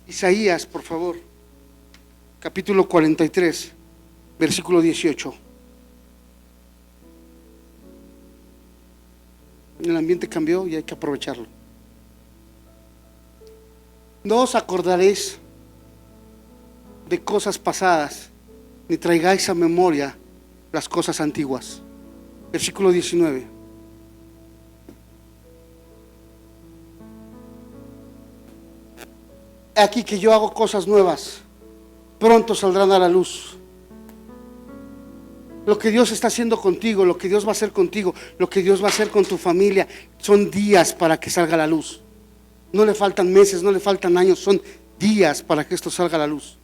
Speaker 1: Isaías, por favor, capítulo 43, versículo 18. El ambiente cambió y hay que aprovecharlo. No os acordaréis de cosas pasadas, ni traigáis a memoria las cosas antiguas. Versículo 19. Aquí que yo hago cosas nuevas, pronto saldrán a la luz. Lo que Dios está haciendo contigo, lo que Dios va a hacer contigo, lo que Dios va a hacer con tu familia, son días para que salga a la luz. No le faltan meses, no le faltan años, son días para que esto salga a la luz.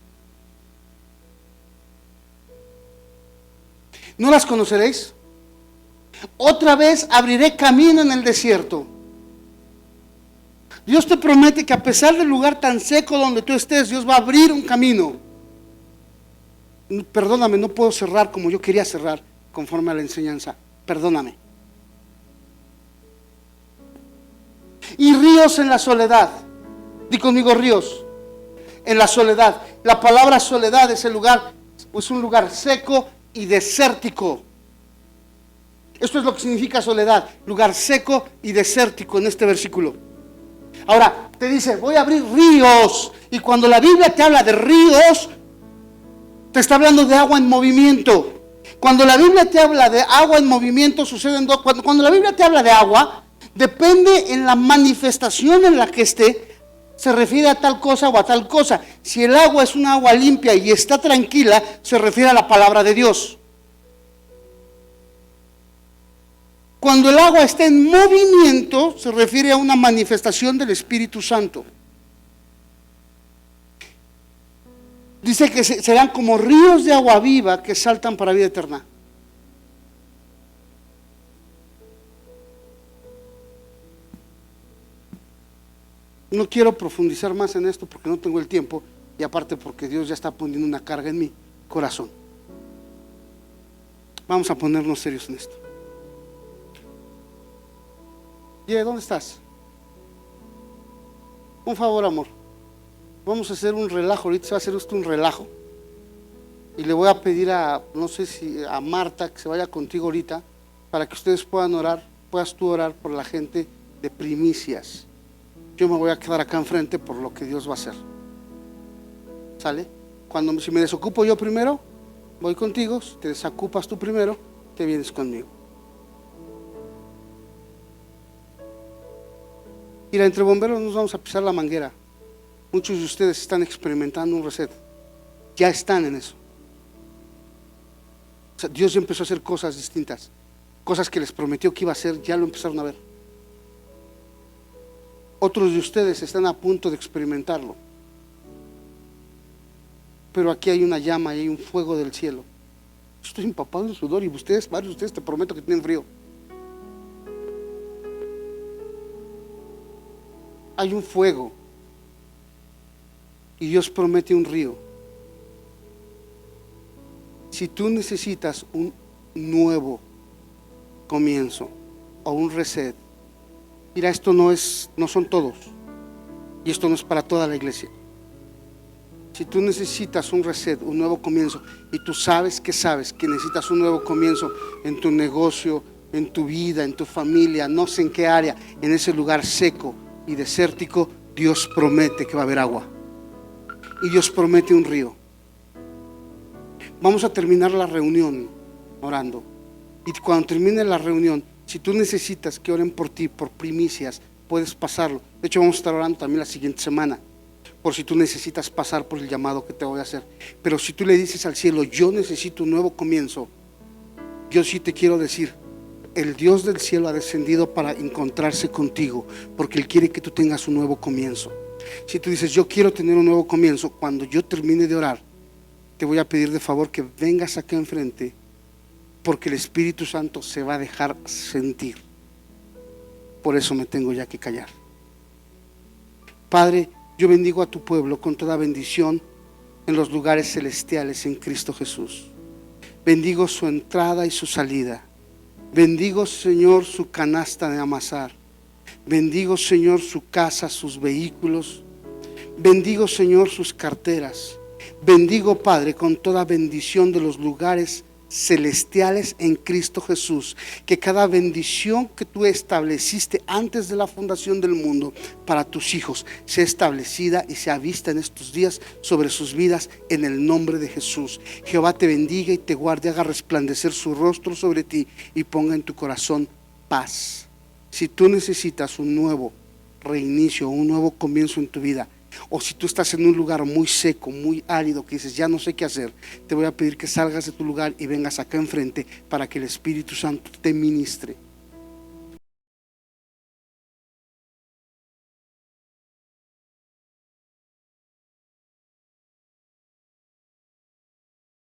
Speaker 1: ¿No las conoceréis? Otra vez abriré camino en el desierto. Dios te promete que a pesar del lugar tan seco donde tú estés, Dios va a abrir un camino. Perdóname, no puedo cerrar como yo quería cerrar conforme a la enseñanza. Perdóname. Y ríos en la soledad. Di conmigo, ríos en la soledad. La palabra soledad es el lugar, es un lugar seco y desértico. Esto es lo que significa soledad, lugar seco y desértico en este versículo. Ahora, te dice, voy a abrir ríos. Y cuando la Biblia te habla de ríos, te está hablando de agua en movimiento. Cuando la Biblia te habla de agua en movimiento, suceden dos. Cuando la Biblia te habla de agua, depende en la manifestación en la que esté, se refiere a tal cosa o a tal cosa. Si el agua es un agua limpia y está tranquila, se refiere a la palabra de Dios. Cuando el agua está en movimiento, se refiere a una manifestación del Espíritu Santo. Dice que serán como ríos de agua viva que saltan para vida eterna. No quiero profundizar más en esto porque no tengo el tiempo y aparte porque Dios ya está poniendo una carga en mi corazón. Vamos a ponernos serios en esto. ¿Dónde estás? Un favor, amor. Vamos a hacer un relajo, ahorita se va a hacer esto un relajo. Y le voy a pedir a, no sé si a Marta, que se vaya contigo ahorita, para que ustedes puedan orar, puedas tú orar por la gente de primicias. Yo me voy a quedar acá enfrente por lo que Dios va a hacer. ¿Sale? Si me desocupo yo primero, voy contigo. Si te desocupas tú primero, te vienes conmigo. Mira, entre bomberos nos vamos a pisar la manguera. Muchos de ustedes están experimentando un reset. Ya están en eso. O sea, Dios ya empezó a hacer cosas distintas. Cosas que les prometió que iba a hacer, ya lo empezaron a ver. Otros de ustedes están a punto de experimentarlo. Pero aquí hay una llama y hay un fuego del cielo. Estoy empapado en sudor y ustedes, varios de ustedes, te prometo que tienen frío. Hay un fuego y Dios promete un río. Si tú necesitas un nuevo comienzo o un reset, mira, esto no son todos y esto no es para toda la iglesia. Si tú necesitas un reset, un nuevo comienzo, y tú sabes que necesitas un nuevo comienzo en tu negocio, en tu vida, en tu familia, no sé en qué área, en ese lugar seco y desértico, Dios promete que va a haber agua y Dios promete un río. Vamos a terminar la reunión orando, y cuando termine la reunión, si tú necesitas que oren por ti, por primicias, puedes pasarlo. De hecho, vamos a estar orando también la siguiente semana por si tú necesitas pasar por el llamado que te voy a hacer. Pero si tú le dices al cielo, yo necesito un nuevo comienzo, yo sí te quiero decir, el Dios del cielo ha descendido para encontrarse contigo, porque Él quiere que tú tengas un nuevo comienzo. Si tú dices, yo quiero tener un nuevo comienzo, cuando yo termine de orar, te voy a pedir de favor que vengas acá enfrente, porque el Espíritu Santo se va a dejar sentir. Por eso me tengo ya que callar. Padre, yo bendigo a tu pueblo con toda bendición en los lugares celestiales en Cristo Jesús. Bendigo su entrada y su salida. Bendigo, Señor, su canasta de amasar. Bendigo, Señor, su casa, sus vehículos. Bendigo, Señor, sus carteras. Bendigo, Padre, con toda bendición de los lugares celestiales en Cristo Jesús. Que cada bendición que tú estableciste antes de la fundación del mundo para tus hijos sea establecida y sea vista en estos días sobre sus vidas en el nombre de Jesús. Jehová te bendiga y te guarde, haga resplandecer su rostro sobre ti y ponga en tu corazón paz. Si tú necesitas un nuevo reinicio, un nuevo comienzo en tu vida, o si tú estás en un lugar muy seco, muy árido, que dices, ya no sé qué hacer, te voy a pedir que salgas de tu lugar y vengas acá enfrente para que el Espíritu Santo te ministre.